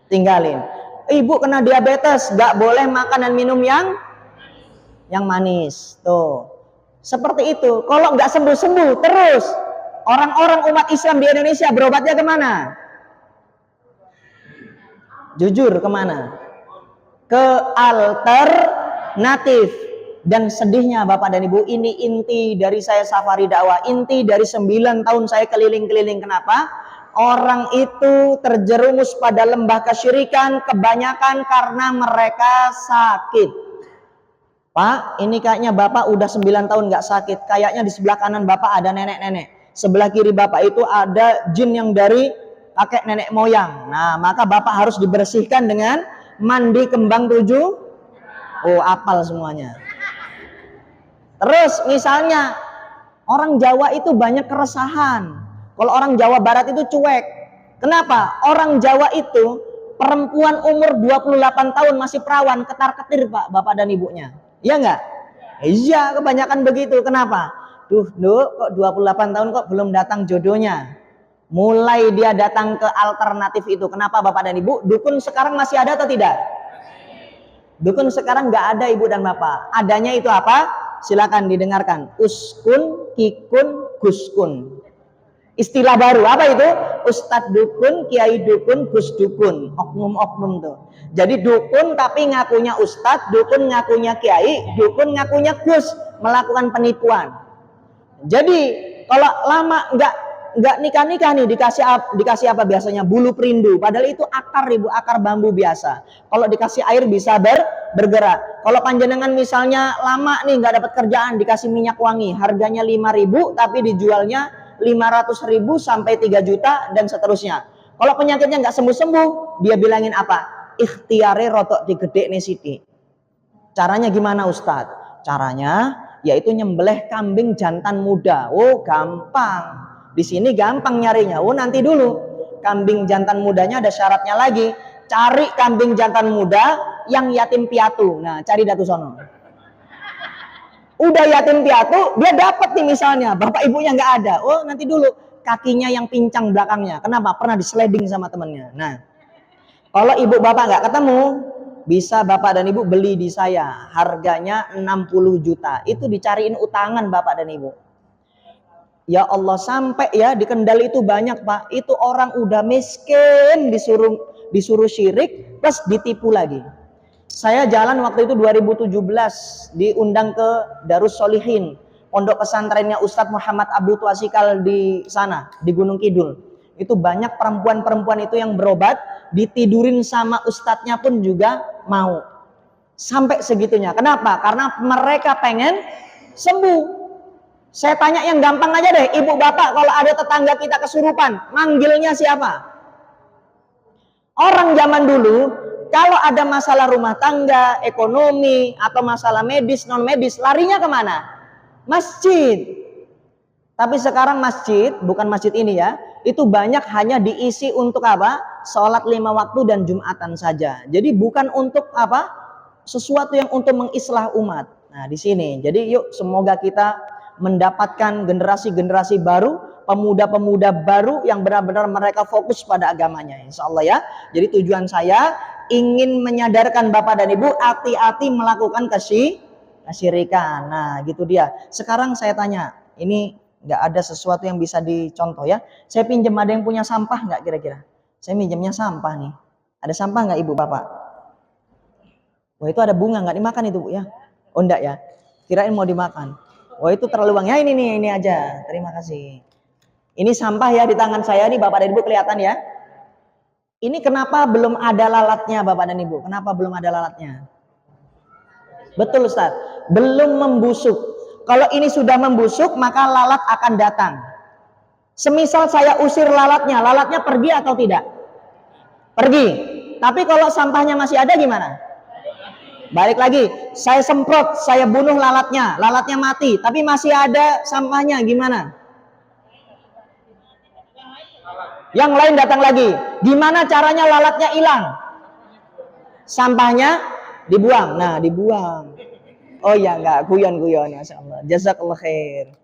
Tinggalin. Ibu kena diabetes, nggak boleh makan dan minum yang manis. Tuh, seperti itu. Kalau nggak sembuh-sembuh terus, orang-orang umat Islam di Indonesia berobatnya kemana? Jujur kemana? Ke alternatif. Dan sedihnya Bapak dan Ibu, ini inti dari saya safari dakwah, inti dari 9 tahun saya keliling-keliling. Kenapa? Orang itu terjerumus pada lembah kesyirikan kebanyakan karena mereka sakit. Pak, ini kayaknya Bapak udah 9 tahun nggak sakit. Kayaknya di sebelah kanan Bapak ada nenek-nenek. Sebelah kiri Bapak itu ada jin yang dari kakek nenek moyang. Nah, maka bapak harus dibersihkan dengan mandi kembang 7. Oh, apal semuanya. Terus misalnya orang Jawa itu banyak keresahan. Kalau orang Jawa Barat itu cuek. Kenapa? Orang Jawa itu perempuan umur 28 tahun masih perawan, ketar-ketir Pak, bapak dan ibunya. Iya enggak? Iya, kebanyakan begitu. Kenapa? Duh, kok 28 tahun kok belum datang jodohnya. Mulai dia datang ke alternatif itu. Kenapa bapak dan ibu? Dukun sekarang masih ada atau tidak? Dukun sekarang nggak ada ibu dan bapak. Adanya itu apa? Silakan didengarkan. Uskun, kikun, guskun. Istilah baru apa itu? Ustadz dukun, kiai dukun, gus dukun. Oknum-oknum tuh. Jadi dukun tapi ngakunya ustadz, dukun ngakunya kiai, dukun ngakunya gus, melakukan penipuan. Jadi kalau lama nggak nikah nih dikasih apa biasanya? Bulu perindu. Padahal itu akar ibu, akar bambu biasa. Kalau dikasih air bisa bergerak. Kalau panjenengan misalnya lama nih nggak dapat kerjaan, dikasih minyak wangi, harganya 5.000 tapi dijualnya 500.000 sampai 3 juta dan seterusnya. Kalau penyakitnya nggak sembuh-sembuh, dia bilangin apa? Ikhtiare rotok digedek nih Siti. Caranya gimana Ustadz? Caranya yaitu nyembelih kambing jantan muda. Oh, gampang. Di sini gampang nyarinya. Oh, nanti dulu. Kambing jantan mudanya ada syaratnya lagi. Cari kambing jantan muda yang yatim piatu. Nah, cari Datu Sono. Udah yatim piatu, dia dapat nih misalnya. Bapak ibunya nggak ada. Oh, nanti dulu. Kakinya yang pincang belakangnya. Kenapa? Pernah disliding sama temennya. Nah, kalau ibu bapak nggak ketemu, bisa bapak dan ibu beli di saya. Harganya 60 juta. Itu dicariin utangan bapak dan ibu. Ya Allah, sampai ya di Kendal itu banyak Pak. Itu orang udah miskin disuruh syirik plus ditipu lagi. Saya jalan waktu itu 2017 diundang ke Darus Solihin, pondok pesantrennya Ustadz Muhammad Abdul Twasikal di sana, di Gunung Kidul. Itu banyak perempuan-perempuan itu yang berobat, ditidurin sama ustadznya pun juga mau. Sampai segitunya. Kenapa? Karena mereka pengen sembuh. Saya tanya yang gampang aja deh, ibu bapak kalau ada tetangga kita kesurupan, manggilnya siapa? Orang zaman dulu, kalau ada masalah rumah tangga, ekonomi, atau masalah medis, non medis, larinya kemana? Masjid. Tapi sekarang masjid, bukan masjid ini ya, itu banyak hanya diisi untuk apa? Sholat 5 waktu dan Jumatan saja. Jadi bukan untuk apa? Sesuatu yang untuk mengislah umat. Nah di sini, jadi yuk semoga kita mendapatkan generasi-generasi baru, pemuda-pemuda baru yang benar-benar mereka fokus pada agamanya, insya Allah ya. Jadi tujuan saya ingin menyadarkan bapak dan ibu hati-hati melakukan kesyirikan. Nah gitu dia. Sekarang saya tanya, ini nggak ada sesuatu yang bisa dicontoh ya. Saya pinjam, ada yang punya sampah nggak kira-kira? Saya minjemnya sampah nih. Ada sampah nggak ibu bapak? Wah itu ada bunga, nggak dimakan itu bu ya? Oh enggak ya? Kirain mau dimakan. Wah itu terlalu bang. Ya ini nih, ini aja. Terima kasih. Ini sampah ya di tangan saya nih bapak dan ibu, kelihatan ya. Ini kenapa belum ada lalatnya bapak dan ibu? Kenapa belum ada lalatnya? Betul Ustaz, belum membusuk. Kalau ini sudah membusuk maka lalat akan datang. Semisal saya usir lalatnya pergi atau tidak? Pergi. Tapi kalau sampahnya masih ada gimana? Balik lagi, saya semprot, saya bunuh lalatnya mati, tapi masih ada sampahnya, gimana? Yang lain datang lagi. Gimana caranya lalatnya hilang? Sampahnya dibuang. Nah, dibuang. Oh ya, enggak, guyon, masyaallah. Jazakallah khair.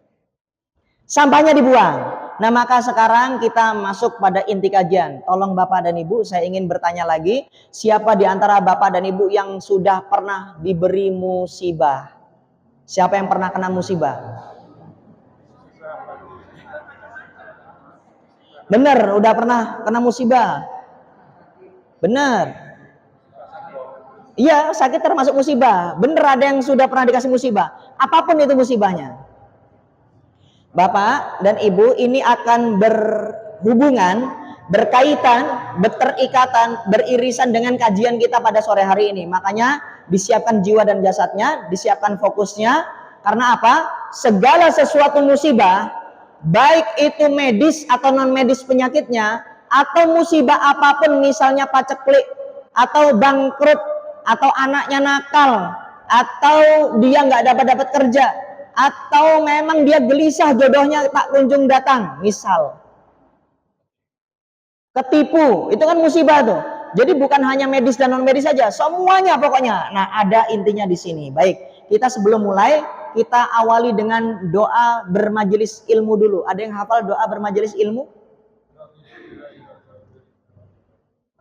Sampahnya dibuang. Nah, maka sekarang kita masuk pada inti kajian. Tolong Bapak dan Ibu, saya ingin bertanya lagi, siapa di antara Bapak dan Ibu yang sudah pernah diberi musibah? Siapa yang pernah kena musibah? Benar, udah pernah kena musibah. Benar. Iya, sakit termasuk musibah. Benar, ada yang sudah pernah dikasih musibah. Apapun itu musibahnya. Bapak dan Ibu ini akan berhubungan, berkaitan, berterikatan, beririsan dengan kajian kita pada sore hari ini. Makanya disiapkan jiwa dan jasadnya, disiapkan fokusnya. Karena apa? Segala sesuatu musibah, baik itu medis atau non medis penyakitnya, atau musibah apapun, misalnya paceklik atau bangkrut atau anaknya nakal atau dia nggak dapat kerja atau memang dia gelisah jodohnya tak kunjung datang, misal ketipu, itu kan musibah tuh. Jadi bukan hanya medis dan non medis saja, semuanya pokoknya. Nah, ada intinya di sini. Baik, kita sebelum mulai kita awali dengan doa bermajelis ilmu dulu. Ada yang hafal doa bermajelis ilmu?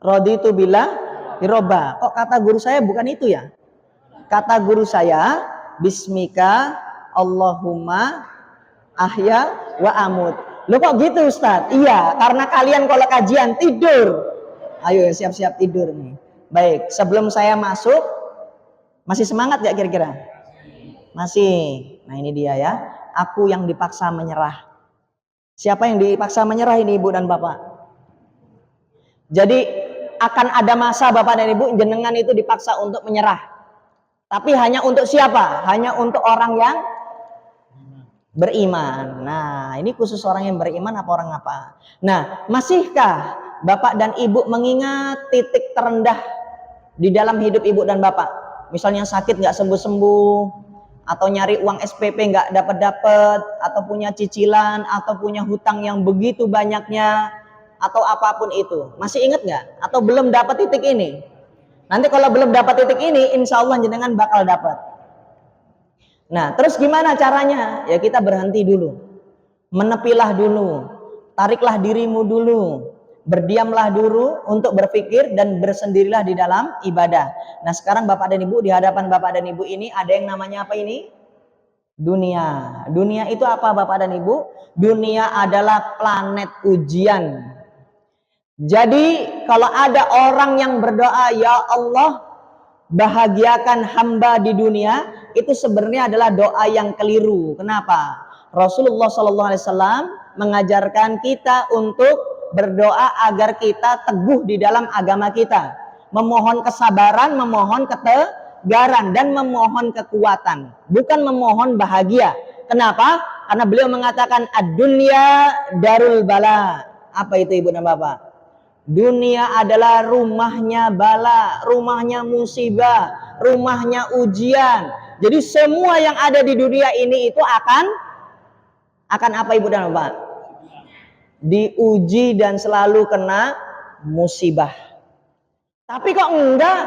Raditu billah birobba. Kok kata guru saya bukan itu ya? Kata guru saya, bismika Allahumma ahya wa amut. Loh kok gitu Ustadz? Iya, karena kalian kalau kajian tidur. Ayo siap-siap tidur nih. Baik, sebelum saya masuk, masih semangat gak kira-kira? Masih. Nah ini dia ya, aku yang dipaksa menyerah. Siapa yang dipaksa menyerah ini Ibu dan Bapak? Jadi akan ada masa Bapak dan Ibu jenengan itu dipaksa untuk menyerah. Tapi hanya untuk siapa? Hanya untuk orang yang beriman. Nah, ini khusus orang yang beriman apa orang apa? Nah, masihkah Bapak dan Ibu mengingat titik terendah di dalam hidup Ibu dan Bapak? Misalnya sakit nggak sembuh-sembuh, atau nyari uang SPP nggak dapat-dapat, atau punya cicilan, atau punya hutang yang begitu banyaknya, atau apapun itu. Masih ingat nggak? Atau belum dapat titik ini? Nanti kalau belum dapat titik ini, insya Allah jenengan bakal dapat. Nah, terus gimana caranya? Ya kita berhenti dulu. Menepilah dulu. Tariklah dirimu dulu. Berdiamlah dulu untuk berpikir dan bersendirilah di dalam ibadah. Nah, sekarang Bapak dan Ibu, di hadapan Bapak dan Ibu ini ada yang namanya apa ini? Dunia. Dunia itu apa Bapak dan Ibu? Dunia adalah planet ujian. Jadi kalau ada orang yang berdoa, ya Allah bahagiakan hamba di dunia, itu sebenarnya adalah doa yang keliru. Kenapa? Rasulullah SAW mengajarkan kita untuk berdoa agar kita teguh di dalam agama kita, memohon kesabaran, memohon ketegaran, dan memohon kekuatan, bukan memohon bahagia. Kenapa? Karena beliau mengatakan ad-dunya darul bala. Apa itu Ibu dan Bapak? Dunia adalah rumahnya bala, rumahnya musibah, rumahnya ujian. Jadi semua yang ada di dunia ini itu akan apa Ibu dan Bapak? Diuji dan selalu kena musibah. Tapi kok enggak?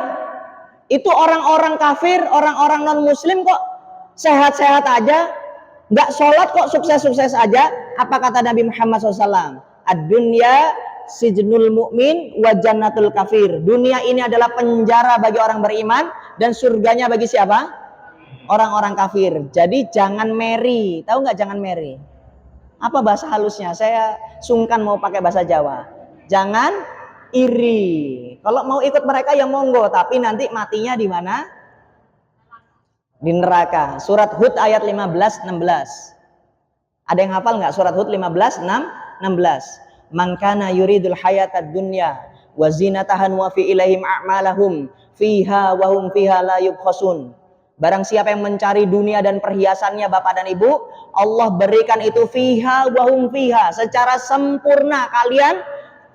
Itu orang-orang kafir, orang-orang non-muslim kok sehat-sehat aja, enggak sholat kok sukses-sukses aja. Apa kata Nabi Muhammad SAW? Ad-dunya sijnul mu'min wa jannatul kafir. Dunia ini adalah penjara bagi orang beriman dan surganya bagi siapa? Orang-orang kafir. Jadi jangan meri. Tahu nggak jangan meri? Apa bahasa halusnya? Saya sungkan mau pakai bahasa Jawa. Jangan iri. Kalau mau ikut mereka ya monggo, tapi nanti matinya di mana? Di neraka. Surat Hud ayat 15-16. Ada yang hafal nggak surat Hud 15-16? Man kana yuridul hayatad dunya wa zinatahan wa fi ilaihim a'malahum fiha wa hum fiha la yubkhasun. Barang siapa yang mencari dunia dan perhiasannya Bapak dan Ibu, Allah berikan itu fiha wa hum fiha, secara sempurna, kalian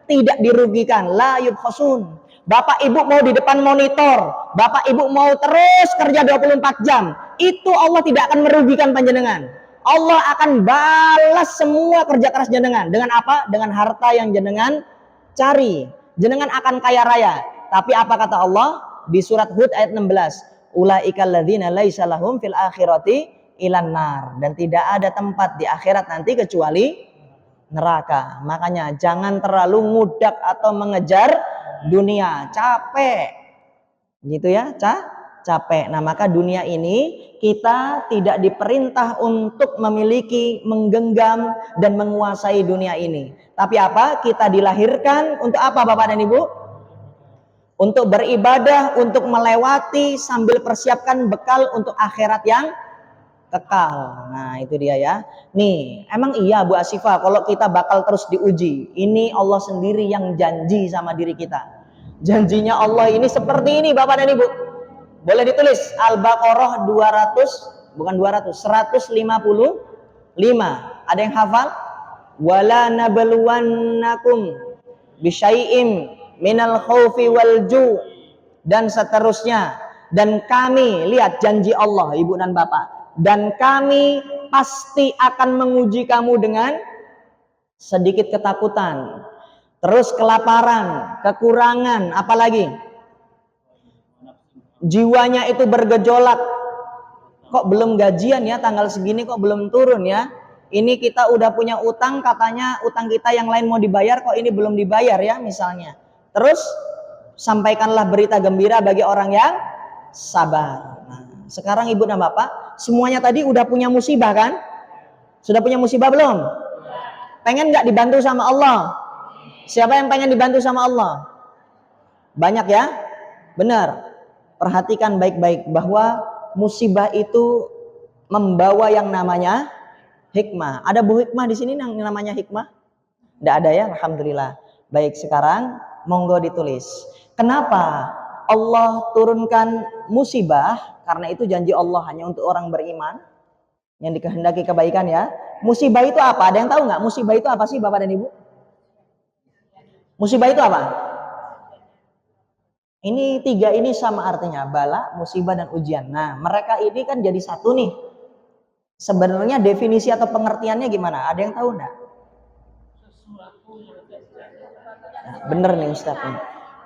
tidak dirugikan, la yubkhasun. Bapak Ibu mau di depan monitor, Bapak Ibu mau terus kerja 24 jam, itu Allah tidak akan merugikan panjenengan. Allah akan balas semua kerja keras jenengan. Dengan apa? Dengan harta yang jenengan cari. Jenengan akan kaya raya. Tapi apa kata Allah? Di surat Hud ayat 16. Ulaikal ladzina laisa lahum fil akhirati ilan nar. Dan tidak ada tempat di akhirat nanti kecuali neraka. Makanya jangan terlalu mudak atau mengejar dunia. Capek. Gitu ya, capek. Nah, maka dunia ini kita tidak diperintah untuk memiliki, menggenggam dan menguasai dunia ini. Tapi apa? Kita dilahirkan untuk apa Bapak dan Ibu? Untuk beribadah, untuk melewati sambil persiapkan bekal untuk akhirat yang kekal. Nah, itu dia ya. Nih, emang iya Bu Asifah kalau kita bakal terus diuji. Ini Allah sendiri yang janji sama diri kita. Janjinya Allah ini seperti ini Bapak dan Ibu. Boleh ditulis Al-Baqarah 155. Ada yang hafal? Wala nabluwannakum bisyai'im minal khaufi wal ju' dan seterusnya. Dan kami, lihat janji Allah Ibu dan Bapak, dan kami pasti akan menguji kamu dengan sedikit ketakutan, terus kelaparan, kekurangan, apalagi jiwanya itu bergejolak. Kok belum gajian ya, tanggal segini kok belum turun ya, ini kita udah punya utang, katanya utang kita yang lain mau dibayar, kok ini belum dibayar ya misalnya. Terus sampaikanlah berita gembira bagi orang yang sabar. Nah, sekarang Ibu dan Bapak semuanya tadi udah punya musibah kan? Sudah punya musibah belum? Pengen nggak dibantu sama Allah? Siapa yang pengen dibantu sama Allah? Banyak ya? Benar. Perhatikan baik-baik bahwa musibah itu membawa yang namanya hikmah. Ada Bu Hikmah di sini yang namanya hikmah? Tidak ada ya, alhamdulillah. Baik, sekarang monggo ditulis. Kenapa Allah turunkan musibah? Karena itu janji Allah hanya untuk orang beriman yang dikehendaki kebaikan ya. Musibah itu apa? Ada yang tahu nggak? Musibah itu apa sih Bapak dan Ibu? Musibah itu apa? Ini tiga ini sama artinya, bala, musibah, dan ujian. Nah, mereka ini kan jadi satu nih. Sebenarnya definisi atau pengertiannya gimana? Ada yang tahu enggak? Nah, bener nih Ustadz nih.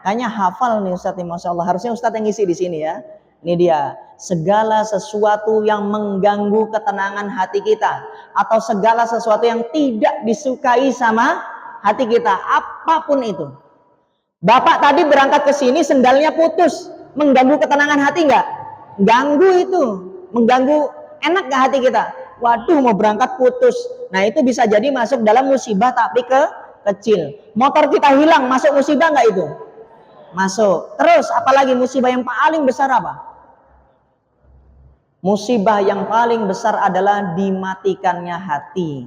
Kayaknya hafal nih Ustadz nih, Masya Allah. Harusnya Ustadz yang ngisi di sini ya. Ini dia, segala sesuatu yang mengganggu ketenangan hati kita, atau segala sesuatu yang tidak disukai sama hati kita, apapun itu. Bapak tadi berangkat ke sini sendalnya putus, mengganggu ketenangan hati nggak? Ganggu itu, mengganggu, enak nggak hati kita? Waduh, mau berangkat putus. Nah, itu bisa jadi masuk dalam musibah tapi kecil. Motor kita hilang, masuk musibah nggak itu? Masuk. Terus apalagi musibah yang paling besar apa? Musibah yang paling besar adalah dimatikannya hati.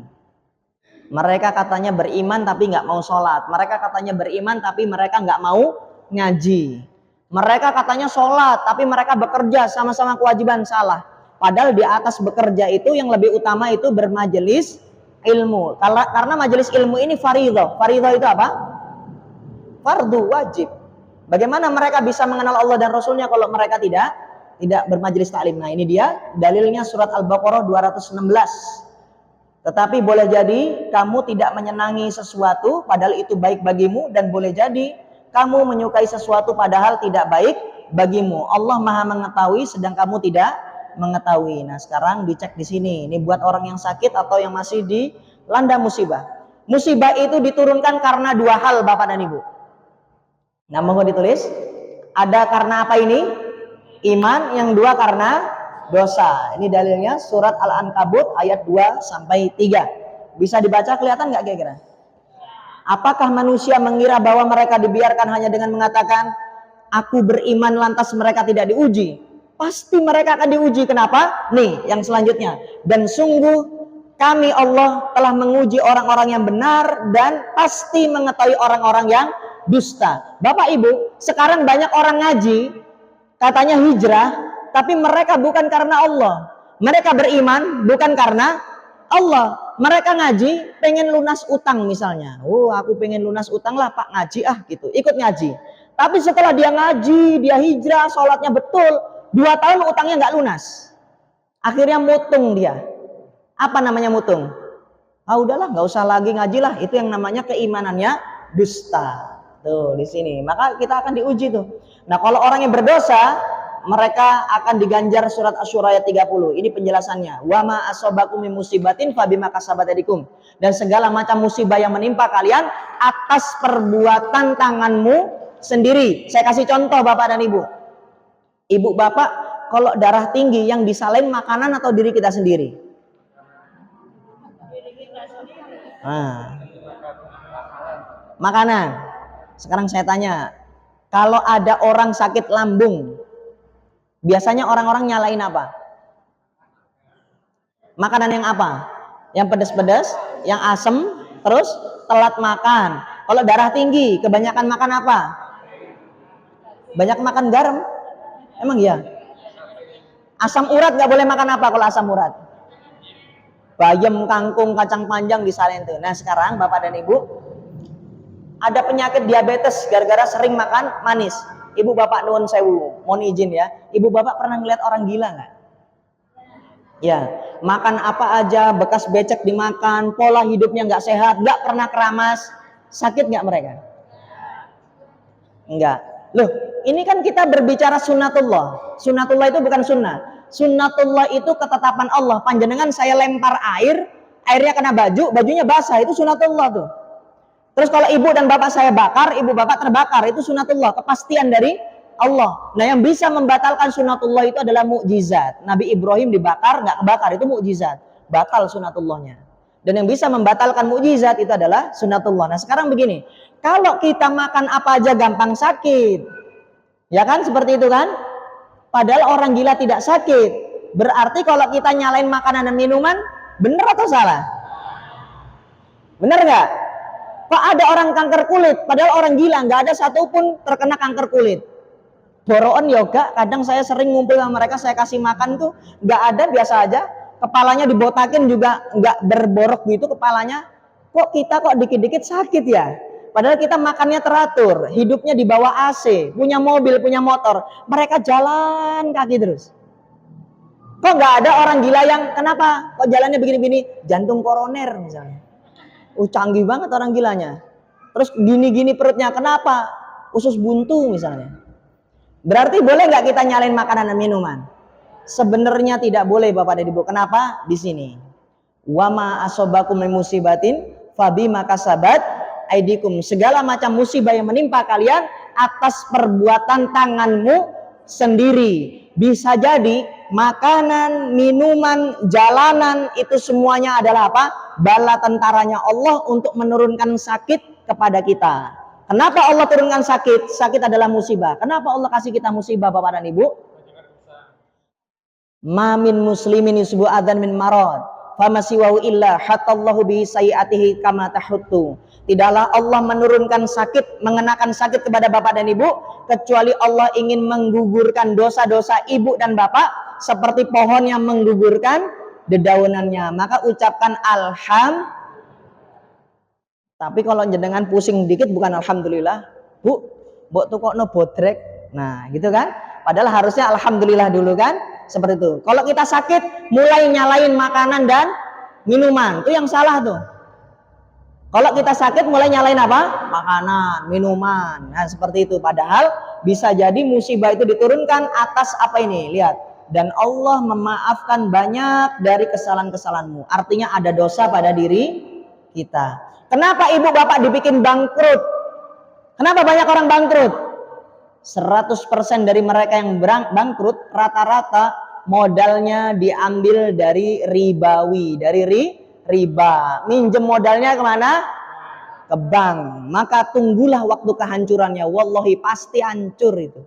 Mereka katanya beriman tapi nggak mau sholat. Mereka katanya beriman tapi mereka nggak mau ngaji. Mereka katanya sholat tapi mereka bekerja sama-sama kewajiban, salah. Padahal di atas bekerja itu yang lebih utama itu bermajelis ilmu. Karena majelis ilmu ini fardhu. Fardhu itu apa? Fardu, wajib. Bagaimana mereka bisa mengenal Allah dan Rasulnya kalau mereka tidak bermajelis taklim? Nah, ini dia dalilnya surat Al-Baqarah 216. Tetapi boleh jadi kamu tidak menyenangi sesuatu padahal itu baik bagimu, dan boleh jadi kamu menyukai sesuatu padahal tidak baik bagimu. Allah Maha mengetahui sedang kamu tidak mengetahui. Nah, sekarang dicek di sini. Ini buat orang yang sakit atau yang masih dilanda musibah. Musibah itu diturunkan karena dua hal Bapak dan Ibu. Nah, mau ditulis. Ada karena apa ini? Iman, yang dua karena dosa. Ini dalilnya surat Al-Ankabut ayat 2 sampai 3. Bisa dibaca, kelihatan nggak kira-kira? Apakah manusia mengira bahwa mereka dibiarkan hanya dengan mengatakan aku beriman lantas mereka tidak diuji? Pasti mereka akan diuji. Kenapa? Nih yang selanjutnya. Dan sungguh kami Allah telah menguji orang-orang yang benar dan pasti mengetahui orang-orang yang dusta. Bapak Ibu, sekarang banyak orang ngaji katanya hijrah, tapi mereka bukan karena Allah. Mereka beriman bukan karena Allah. Mereka ngaji pengen lunas utang misalnya. Oh, aku pengen lunas utang lah Pak, ngaji gitu. Ikut ngaji. Tapi setelah dia ngaji, dia hijrah, sholatnya betul, 2 tahun utangnya nggak lunas. Akhirnya mutung dia. Apa namanya mutung? Udahlah, nggak usah lagi ngaji lah. Itu yang namanya keimanannya dusta. Tuh di sini. Maka kita akan diuji tuh. Nah, kalau orang yang berdosa, mereka akan diganjar surat Asy-Syura ayat 30. Ini penjelasannya. Wa ma asabakum min musibatin fabima kasabat aydikum. Dan segala macam musibah yang menimpa kalian atas perbuatan tanganmu sendiri. Saya kasih contoh Bapak dan Ibu. Ibu Bapak kalau darah tinggi yang disalahin makanan atau diri kita sendiri? Nah, makanan. Sekarang saya tanya, kalau ada orang sakit lambung, biasanya orang-orang nyalain apa? Makanan yang apa? Yang pedas-pedas, yang asem, terus telat makan. Kalau darah tinggi, kebanyakan makan apa? Banyak makan garam. Emang iya? Asam urat nggak boleh makan apa kalau asam urat? Bayam, kangkung, kacang panjang disalahin tuh. Nah sekarang Bapak dan Ibu, ada penyakit diabetes gara-gara sering makan manis. Ibu bapak nuwun sewu, mohon izin ya. Ibu bapak pernah ngeliat orang gila nggak? Ya, makan apa aja, bekas becek dimakan, pola hidupnya nggak sehat, nggak pernah keramas. Sakit nggak mereka? Enggak. Loh, ini kan kita berbicara sunnatullah. Sunnatullah itu bukan sunnah. Sunnatullah itu ketetapan Allah. Panjenengan saya lempar air, airnya kena baju, bajunya basah, itu sunnatullah tuh. Terus kalau ibu dan bapak saya bakar, ibu bapak terbakar, itu sunnatullah, kepastian dari Allah. Nah, yang bisa membatalkan sunnatullah itu adalah mukjizat. Nabi Ibrahim dibakar, nggak kebakar, itu mukjizat. Batal sunnatullahnya. Dan yang bisa membatalkan mukjizat itu adalah sunnatullah. Nah, sekarang begini, kalau kita makan apa aja gampang sakit, ya kan, seperti itu kan? Padahal orang gila tidak sakit. Berarti kalau kita nyalain makanan dan minuman, bener atau salah? Bener nggak? Kok ada orang kanker kulit, padahal orang gila nggak ada satupun terkena kanker kulit. Boroon yoga, kadang saya sering ngumpul sama mereka, saya kasih makan tuh nggak ada, biasa aja. Kepalanya dibotakin juga nggak berborok gitu kepalanya. Kok kita kok dikit-dikit sakit ya? Padahal kita makannya teratur, hidupnya di bawah AC, punya mobil, punya motor. Mereka jalan kaki terus. Kok nggak ada orang gila yang kenapa? Kok jalannya begini-begini? Jantung koroner misalnya. Canggih banget orang gilanya. Terus gini-gini perutnya, kenapa? Usus buntu misalnya. Berarti boleh nggak kita nyalain makanan dan minuman? Sebenarnya tidak boleh Bapak dan Ibu. Kenapa? Di sini. Wama asobakum min musibatin fabima kasabat aidikum. Segala macam musibah yang menimpa kalian atas perbuatan tanganmu sendiri. Bisa jadi makanan, minuman, jalanan itu semuanya adalah apa? Bala tentaranya Allah untuk menurunkan sakit kepada kita. Kenapa Allah turunkan sakit? Sakit adalah musibah. Kenapa Allah kasih kita musibah Bapak dan Ibu? Ma min muslimin yusbu adan min marad famasiwahu illa hatallahu bi sayiatihi kama tahuttu. Tidaklah Allah menurunkan sakit, mengenakan sakit kepada Bapak dan Ibu, kecuali Allah ingin menggugurkan dosa-dosa ibu dan bapak seperti pohon yang menggugurkan dedaunannya. Maka ucapkan alham. Tapi kalau jenengan pusing dikit bukan alhamdulillah, Bu, mbok tukokno bodrek. Nah, gitu kan? Padahal harusnya alhamdulillah dulu kan? Seperti itu. Kalau kita sakit mulai nyalain makanan dan minuman, itu yang salah tuh. Kalau kita sakit mulai nyalain apa? Makanan, minuman. Nah, seperti itu. Padahal bisa jadi musibah itu diturunkan atas apa ini? Lihat. Dan Allah memaafkan banyak dari kesalahan-kesalahanmu. Artinya ada dosa pada diri kita. Kenapa ibu bapak dibikin bangkrut? Kenapa banyak orang bangkrut? 100% dari mereka yang bangkrut rata-rata modalnya diambil dari ribawi, dari riba. Minjem modalnya kemana? Ke bank. Maka tunggulah waktu kehancurannya. Wallahi pasti hancur itu.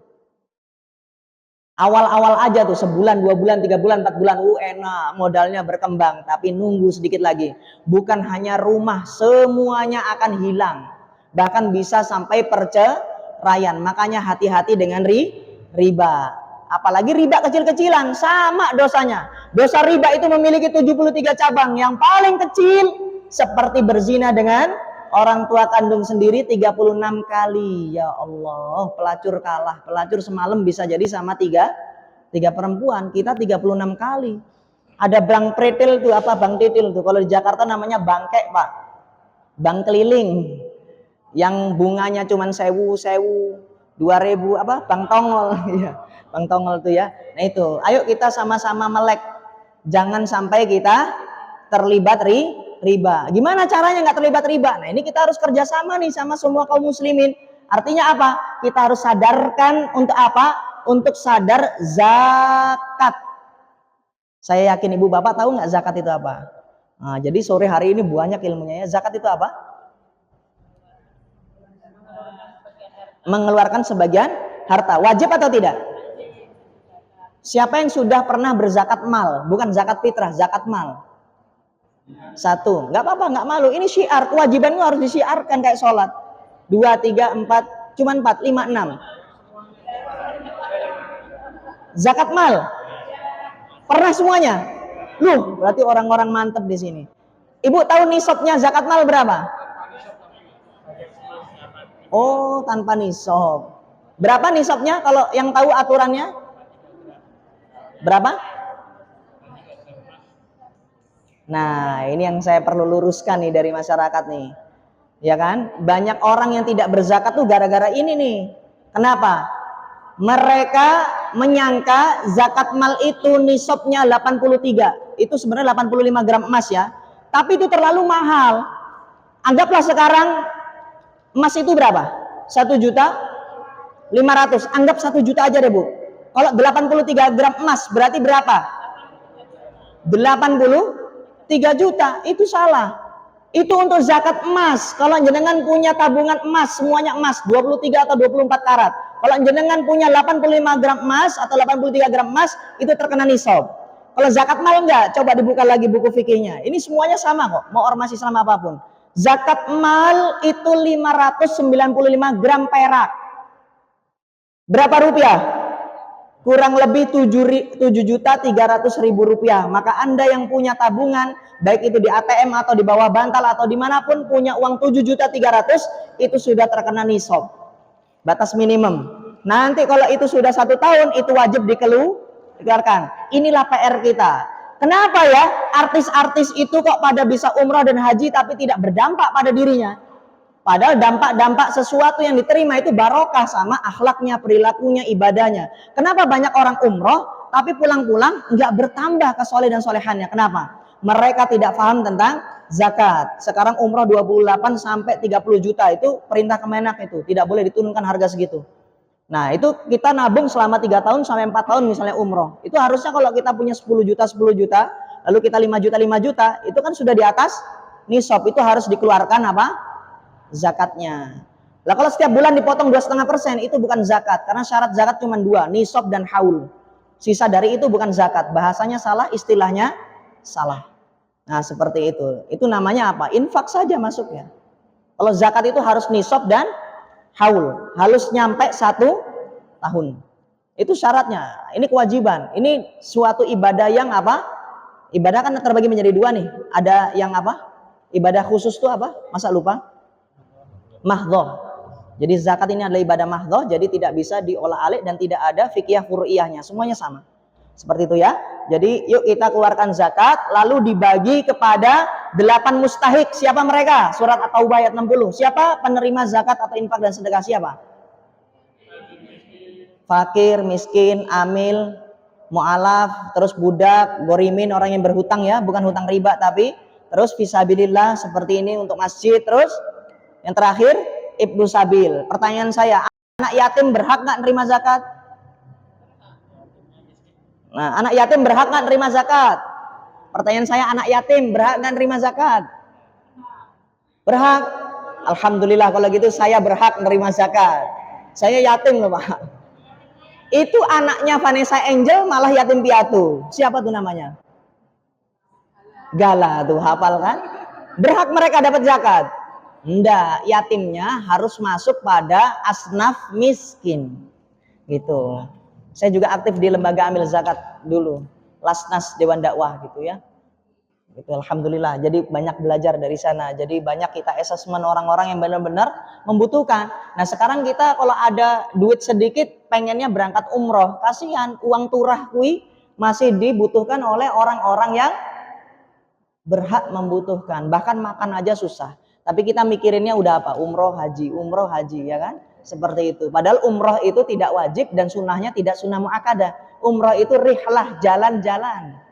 Awal-awal aja tuh, sebulan, 2 bulan, 3 bulan, 4 bulan, enak, modalnya berkembang. Tapi nunggu sedikit lagi. Bukan hanya rumah, semuanya akan hilang. Bahkan bisa sampai perceraian. Makanya hati-hati dengan riba. Apalagi riba kecil-kecilan, sama dosanya. Dosa riba itu memiliki 73 cabang. Yang paling kecil seperti berzina dengan orang tua kandung sendiri 36 kali. Ya Allah, pelacur kalah. Pelacur semalam bisa jadi sama tiga perempuan. Kita 36 kali. Ada bank pretil tuh, apa bank titil tuh. Kalau di Jakarta namanya bangkek, Pak. Bank keliling. Yang bunganya cuma 1000, 2000, apa? Bank tongol. Iya. Bang tongol tuh ya. Nah itu, ayo kita sama-sama melek. Jangan sampai kita terlibat riba. Gimana caranya nggak terlibat riba? Nah ini kita harus kerjasama nih sama semua kaum muslimin. Artinya apa? Kita harus sadarkan untuk apa? Untuk sadar zakat. Saya yakin ibu bapak tahu nggak zakat itu apa? Nah, jadi sore hari ini banyak ilmunya ya. Zakat itu apa? Mengeluarkan sebagian harta. Wajib atau tidak? Siapa yang sudah pernah berzakat mal? Bukan zakat fitrah, zakat mal. 1, nggak apa-apa, nggak malu. Ini syiar, kewajibanmu harus disiarkan kayak sholat. 2, 3, 4, cuma 4, 5, 6. Zakat mal. Pernah semuanya? Loh, berarti orang-orang mantep di sini. Ibu tahu nisabnya zakat mal berapa? Oh, tanpa nisab. Berapa nisabnya kalau yang tahu aturannya? Berapa? Nah, ini yang saya perlu luruskan nih dari masyarakat nih. Ya kan? Banyak orang yang tidak berzakat tuh gara-gara ini nih. Kenapa? Mereka menyangka zakat mal itu nisabnya 83. Itu sebenarnya 85 gram emas ya. Tapi itu terlalu mahal. Anggaplah sekarang emas itu berapa? 1.500.000. Anggap 1 juta aja deh, Bu. Kalau 83 gram emas berarti berapa? 83 juta. Itu salah. Itu untuk zakat emas. Kalau jenengan punya tabungan emas, semuanya emas, 23 atau 24 karat. Kalau jenengan punya 85 gram emas atau 83 gram emas, itu terkena nisab. Kalau zakat mal enggak, coba dibuka lagi buku fikihnya. Ini semuanya sama kok, mau ormas Islam apapun. Zakat mal itu 595 gram perak. Berapa rupiah? Kurang lebih 7.300.000 rupiah. Maka Anda yang punya tabungan, baik itu di ATM atau di bawah bantal atau dimanapun, punya uang 7.300.000, itu sudah terkena nisab. Batas minimum. Nanti kalau itu sudah 1 tahun, itu wajib dikeluarkan. Inilah PR kita. Kenapa ya artis-artis itu kok pada bisa umrah dan haji tapi tidak berdampak pada dirinya? Padahal dampak-dampak sesuatu yang diterima itu barokah sama akhlaknya, perilakunya, ibadahnya. Kenapa banyak orang umroh tapi pulang-pulang nggak bertambah kesoleh dan solehannya? Kenapa? Mereka tidak paham tentang zakat. Sekarang umroh 28 sampai 30 juta itu perintah Kemenak itu. Tidak boleh diturunkan harga segitu. Nah itu kita nabung selama 3 tahun sampai 4 tahun misalnya umroh. Itu harusnya kalau kita punya 10 juta, lalu kita 5 juta, itu kan sudah di atas nisab. Itu harus dikeluarkan apa? Zakatnya. Lah kalau setiap bulan dipotong 2,5%, itu bukan zakat. Karena syarat zakat cuma 2, nisab dan haul. Sisa dari itu bukan zakat. Bahasanya salah, istilahnya salah. Nah seperti itu. Itu namanya apa? Infak saja masuknya. Kalau zakat itu harus nisab dan haul, harus nyampe 1 tahun. Itu syaratnya. Ini kewajiban. Ini suatu ibadah yang apa? Ibadah kan terbagi menjadi 2 nih. Ada yang apa? Ibadah khusus itu apa? Masa lupa? Mahdhoh. Jadi zakat ini adalah ibadah mahdhoh, jadi tidak bisa diolah-alik dan tidak ada fikih furu'iyahnya. Semuanya sama. Seperti itu ya. Jadi yuk kita keluarkan zakat, lalu dibagi kepada 8 mustahik. Siapa mereka? Surat At-Taubah ayat 60. Siapa penerima zakat atau infak dan sedekah? Siapa? Fakir, miskin, amil, mu'alaf, terus budak, gorimin, orang yang berhutang ya, bukan hutang riba tapi terus fisabilillah seperti ini untuk masjid. Terus yang terakhir ibnu sabil. Pertanyaan saya, anak yatim berhak nggak nerima zakat? Nah, anak yatim berhak nggak nerima zakat? Pertanyaan saya, anak yatim berhak nggak nerima zakat? Berhak. Alhamdulillah kalau gitu saya berhak nerima zakat. Saya yatim loh Pak. Itu anaknya Vanessa Angel malah yatim piatu. Siapa tuh namanya? Gala tuh, hafal kan? Berhak mereka dapat zakat? Enggak, yatimnya harus masuk pada asnaf miskin. Gitu. Saya juga aktif di lembaga amil zakat dulu, Lasnas Dewan Dakwah gitu ya. Gitu, alhamdulillah. Jadi banyak belajar dari sana. Jadi banyak kita asesmen orang-orang yang benar-benar membutuhkan. Nah sekarang kita kalau ada duit sedikit, pengennya berangkat umroh. Kasihan, uang turah kui masih dibutuhkan oleh orang-orang yang berhak membutuhkan. Bahkan makan aja susah. Tapi kita mikirinnya udah apa? Umroh haji, ya kan? Seperti itu. Padahal umroh itu tidak wajib dan sunnahnya tidak sunnah muakkadah. Umroh itu rihlah, jalan-jalan.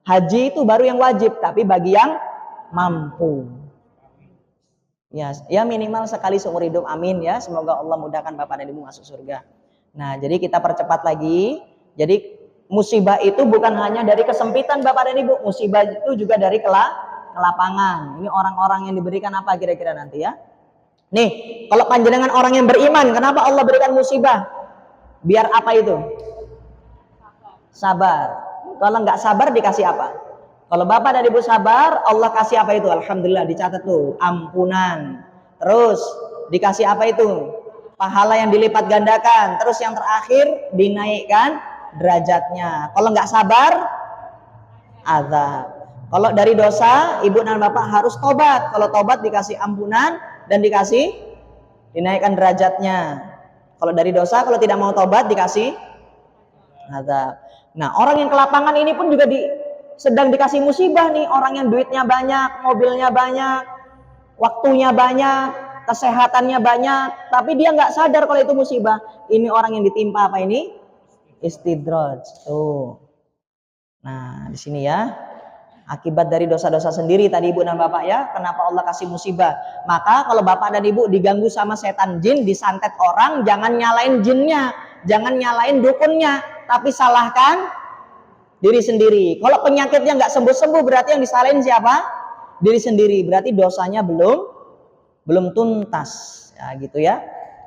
Haji itu baru yang wajib, tapi bagi yang mampu. Ya minimal sekali seumur hidup, amin ya. Semoga Allah mudahkan Bapak dan Ibu masuk surga. Nah, jadi kita percepat lagi. Jadi musibah itu bukan hanya dari kesempitan Bapak dan Ibu, musibah itu juga dari kelapangan. Ini orang-orang yang diberikan apa kira-kira nanti ya? Nih, kalau panjenengan orang yang beriman, kenapa Allah berikan musibah? Biar apa itu? Sabar. Kalau nggak sabar dikasih apa? Kalau Bapak dan Ibu sabar, Allah kasih apa itu? Alhamdulillah, dicatat tuh, ampunan. Terus dikasih apa itu? Pahala yang dilipat gandakan. Terus yang terakhir dinaikkan derajatnya. Kalau nggak sabar, azab. Kalau dari dosa, ibu dan bapak harus tobat. Kalau tobat dikasih ampunan dan dikasih dinaikkan derajatnya. Kalau dari dosa, kalau tidak mau tobat dikasih azab. Nah, orang yang ke lapangan ini pun juga sedang dikasih musibah nih. Orang yang duitnya banyak, mobilnya banyak, waktunya banyak, kesehatannya banyak, tapi dia nggak sadar kalau itu musibah. Ini orang yang ditimpa apa ini? Istidraj. Tuh. Nah, di sini ya. Akibat dari dosa-dosa sendiri tadi Ibu dan Bapak ya, kenapa Allah kasih musibah. Maka kalau Bapak dan Ibu diganggu sama setan jin, disantet orang, jangan nyalain jinnya, jangan nyalain dukunnya, tapi salahkan diri sendiri. Kalau penyakitnya nggak sembuh-sembuh, berarti yang disalahin siapa? Diri sendiri. Berarti dosanya belum tuntas. Ya gitu ya.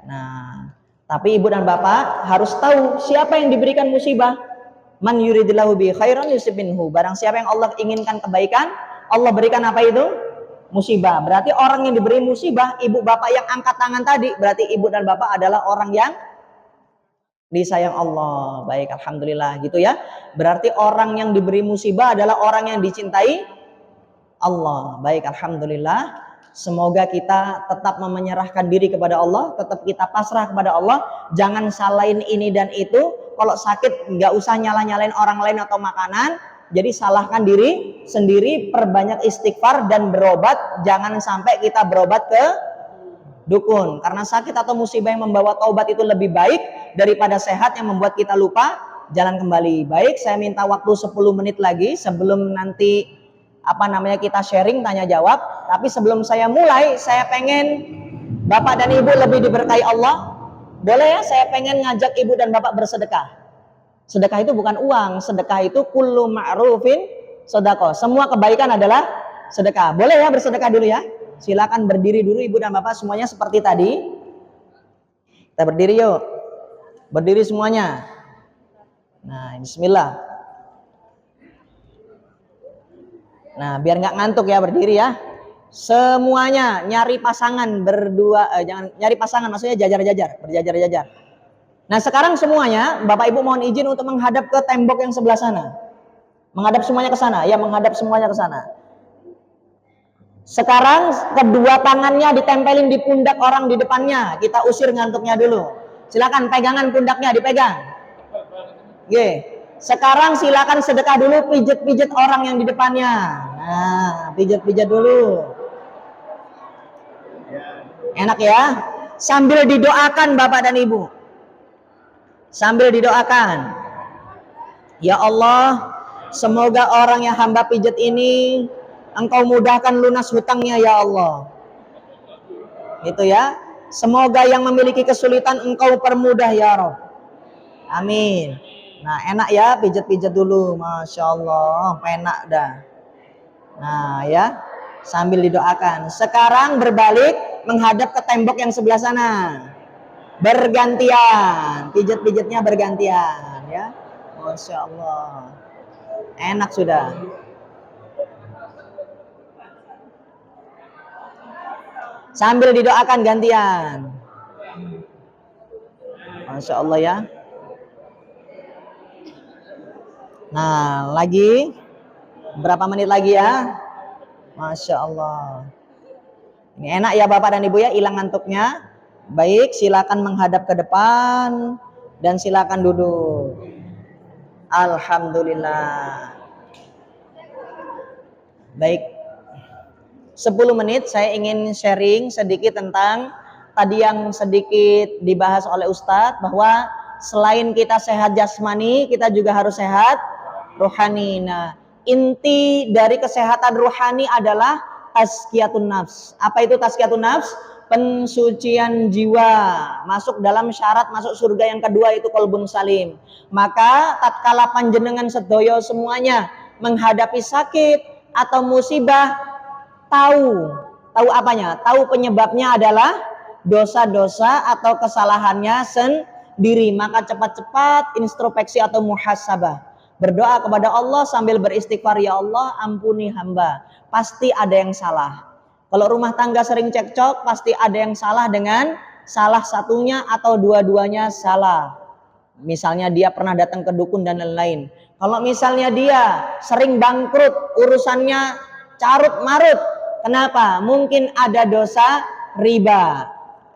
Nah, tapi Ibu dan Bapak harus tahu siapa yang diberikan musibah. Man yuridillahu bi khairan yusib minhu. Barang siapa yang Allah inginkan kebaikan, Allah berikan apa itu? Musibah. Berarti orang yang diberi musibah, ibu bapak yang angkat tangan tadi, berarti ibu dan bapak adalah orang yang disayang Allah. Baik, alhamdulillah gitu ya. Berarti orang yang diberi musibah adalah orang yang dicintai Allah. Baik, alhamdulillah. Semoga kita tetap menyerahkan diri kepada Allah, tetap kita pasrah kepada Allah. Jangan salahin ini dan itu. Kalau sakit nggak usah nyalain orang lain atau makanan. Jadi salahkan diri sendiri, perbanyak istighfar dan berobat. Jangan sampai kita berobat ke dukun. Karena sakit atau musibah yang membawa taubat itu lebih baik daripada sehat yang membuat kita lupa jalan kembali. Baik, saya minta waktu 10 menit lagi sebelum nanti kita sharing tanya jawab. Tapi sebelum saya mulai, saya pengen Bapak dan Ibu lebih diberkahi Allah. Boleh ya, saya pengen ngajak ibu dan bapak bersedekah. Sedekah itu bukan uang, sedekah itu kullu ma'rufin sedekah. Semua kebaikan adalah sedekah. Boleh ya bersedekah dulu ya. Silakan berdiri dulu ibu dan bapak semuanya seperti tadi. Kita berdiri yuk. Berdiri semuanya. Nah, bismillah. Nah, biar nggak ngantuk ya berdiri ya. Semuanya nyari pasangan berdua, jangan nyari pasangan, maksudnya jajar-jajar, berjajar-jajar. Nah sekarang semuanya, Bapak Ibu mohon izin untuk menghadap ke tembok yang sebelah sana. Menghadap semuanya ke sana, ya menghadap semuanya ke sana. Sekarang kedua tangannya ditempelin di pundak orang di depannya, kita usir ngantuknya dulu. Silakan pegangan pundaknya dipegang. Oke. Sekarang silakan sedekah dulu, pijit-pijit orang yang di depannya. Nah, pijat-pijat dulu. Enak ya. Sambil didoakan Bapak dan Ibu. Sambil didoakan. Ya Allah, semoga orang yang hamba pijat ini Engkau mudahkan lunas hutangnya ya Allah. Itu ya. Semoga yang memiliki kesulitan Engkau permudah ya Rabb. Amin. Nah enak ya, pijat-pijat dulu. Masya Allah, enak dah. Nah ya, sambil didoakan. Sekarang berbalik menghadap ke tembok yang sebelah sana. Bergantian, pijat-pijatnya bergantian ya. Masya Allah, enak sudah. Sambil didoakan gantian. Masya Allah ya. Nah lagi berapa menit lagi ya. Masya Allah. Ini enak ya Bapak dan Ibu ya, hilang ngantuknya. Baik, silakan menghadap ke depan dan silakan duduk. Alhamdulillah. Baik. 10 menit saya ingin sharing sedikit tentang tadi yang sedikit dibahas oleh Ustadz, bahwa selain kita sehat jasmani, kita juga harus sehat rohani. Nah, inti dari kesehatan rohani adalah tazkiyatun nafs. Apa itu tazkiyatun nafs? Pensucian jiwa. Masuk dalam syarat masuk surga yang kedua itu qalbun salim. Maka tatkala panjenengan sedoyo semuanya menghadapi sakit atau musibah, tahu apanya? Tahu penyebabnya adalah dosa-dosa atau kesalahannya sendiri. Maka cepat-cepat introspeksi atau muhasabah. Berdoa kepada Allah sambil beristighfar, ya Allah ampuni hamba. Pasti ada yang salah. Kalau rumah tangga sering cekcok, pasti ada yang salah dengan salah satunya atau dua-duanya salah. Misalnya dia pernah datang ke dukun dan lain-lain. Kalau misalnya dia sering bangkrut, urusannya carut marut. Kenapa? Mungkin ada dosa riba.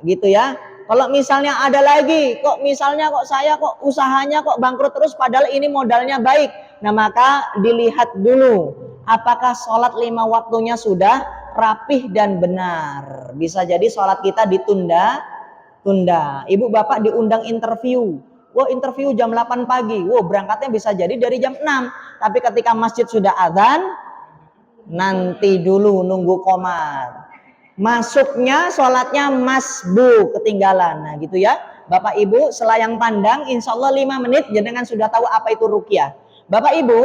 gitu ya. Kalau misalnya ada lagi, kok misalnya kok saya kok usahanya kok bangkrut terus padahal ini modalnya baik. Nah maka dilihat dulu apakah sholat 5 waktunya sudah rapih dan benar. Bisa jadi sholat kita ditunda. Ibu bapak diundang interview. Wah interview jam 8 pagi. Wah berangkatnya bisa jadi dari jam 6. Tapi ketika masjid sudah adzan, nanti dulu nunggu qomat. Masuknya sholatnya masbu ketinggalan. Nah gitu ya Bapak Ibu, selayang pandang insya Allah 5 menit jenengan sudah tahu apa itu ruqyah. Bapak Ibu,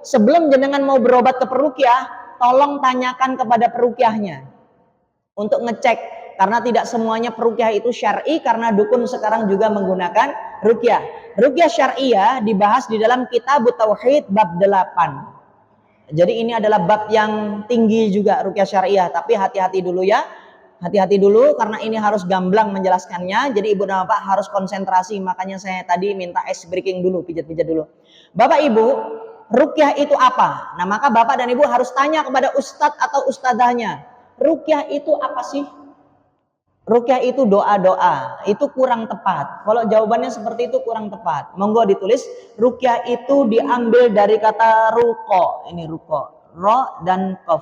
sebelum jenengan mau berobat ke peruqyah, tolong tanyakan kepada peruqyahnya untuk ngecek, karena tidak semuanya peruqyah itu syar'i, karena dukun sekarang juga menggunakan ruqyah. Ruqyah syar'iyah dibahas di dalam kitab Tauhid bab 8. Jadi ini adalah bab yang tinggi juga ruqyah syariah, tapi hati-hati dulu ya. Hati-hati dulu karena ini harus gamblang menjelaskannya. Jadi Ibu dan Bapak harus konsentrasi, makanya saya tadi minta ice breaking dulu, pijat-pijat dulu. Bapak Ibu, ruqyah itu apa? Nah, maka Bapak dan Ibu harus tanya kepada ustadz atau ustadzahnya. Ruqyah itu apa sih? Ruqyah itu doa-doa, itu kurang tepat. Kalau jawabannya seperti itu kurang tepat. Monggo ditulis, ruqyah itu diambil dari kata ruko. Ini ruko, ro dan qaf.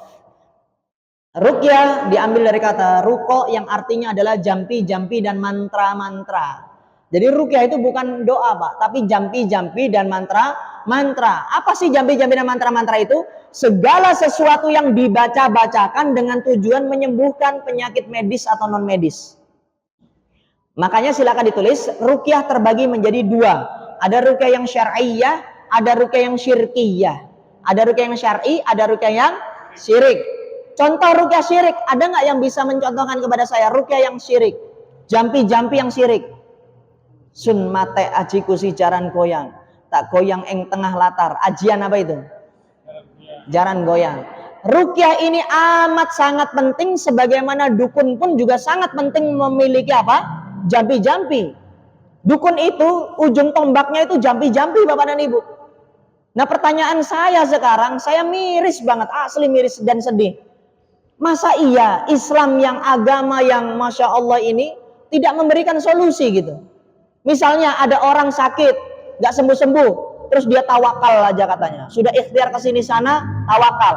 Ruqyah diambil dari kata ruko yang artinya adalah jampi-jampi dan mantra-mantra. Jadi ruqyah itu bukan doa Pak, tapi jampi-jampi dan mantra-mantra. Apa sih jampi-jampi dan mantra-mantra itu? Segala sesuatu yang dibaca-bacakan dengan tujuan menyembuhkan penyakit medis atau non medis. Makanya silakan ditulis, ruqyah terbagi menjadi 2. Ada ruqyah yang syar'iyah, ada ruqyah yang syirkiyah. Ada ruqyah yang syar'i, ada ruqyah yang syirik. Contoh ruqyah syirik, ada nggak yang bisa mencontohkan kepada saya ruqyah yang syirik? Jampi-jampi yang syirik. Sun mate aji kusi jaran goyang, tak goyang eng tengah latar. Ajian apa itu? Jaran goyang. Ruqyah ini amat sangat penting, sebagaimana dukun pun juga sangat penting memiliki apa? Jampi-jampi. Dukun itu ujung tombaknya itu jampi-jampi Bapak dan Ibu. Nah pertanyaan saya sekarang, saya miris banget, asli miris dan sedih. Masa iya Islam yang agama yang Masya Allah ini tidak memberikan solusi gitu? Misalnya ada orang sakit, gak sembuh-sembuh, terus dia tawakal aja katanya. Sudah ikhtiar ke sini sana, tawakal.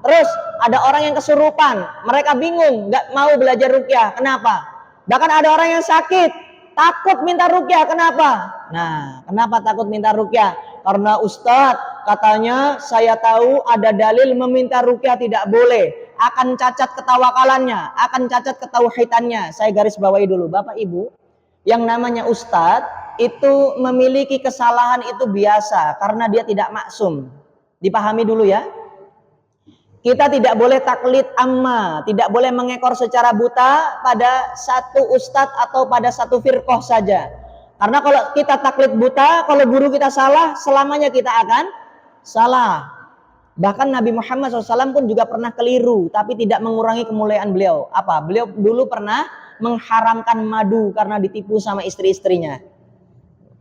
Terus ada orang yang kesurupan, mereka bingung, gak mau belajar ruqyah. Kenapa? Bahkan ada orang yang sakit, takut minta ruqyah. Kenapa? Nah, kenapa takut minta ruqyah? Karena Ustadz katanya saya tahu ada dalil meminta ruqyah tidak boleh. Akan cacat ketawakalannya, akan cacat ketauhidannya. Saya garis bawahi dulu, Bapak Ibu. Yang namanya Ustadz itu memiliki kesalahan itu biasa karena dia tidak maksum. Dipahami dulu ya. Kita tidak boleh taklid amma, tidak boleh mengekor secara buta pada satu ustadz atau pada satu firqah saja. Karena kalau kita taklid buta, kalau guru kita salah, selamanya kita akan salah. Bahkan Nabi Muhammad SAW pun juga pernah keliru, tapi tidak mengurangi kemuliaan beliau. Apa? Beliau dulu pernah mengharamkan madu karena ditipu sama istri-istrinya.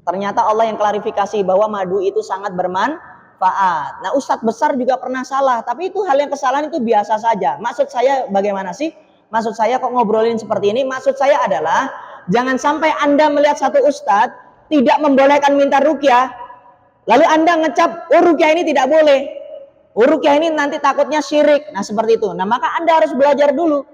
Ternyata Allah yang klarifikasi bahwa madu itu sangat bermanfaat. Nah ustadz besar juga pernah salah, tapi itu hal yang kesalahan itu biasa saja. Maksud saya bagaimana sih? Maksud saya kok ngobrolin seperti ini? Maksud saya adalah jangan sampai Anda melihat satu ustadz tidak membolehkan minta ruqyah, lalu Anda ngecap, oh ruqyah ini tidak boleh, oh ruqyah ini nanti takutnya syirik. Nah seperti itu. Nah maka Anda harus belajar dulu.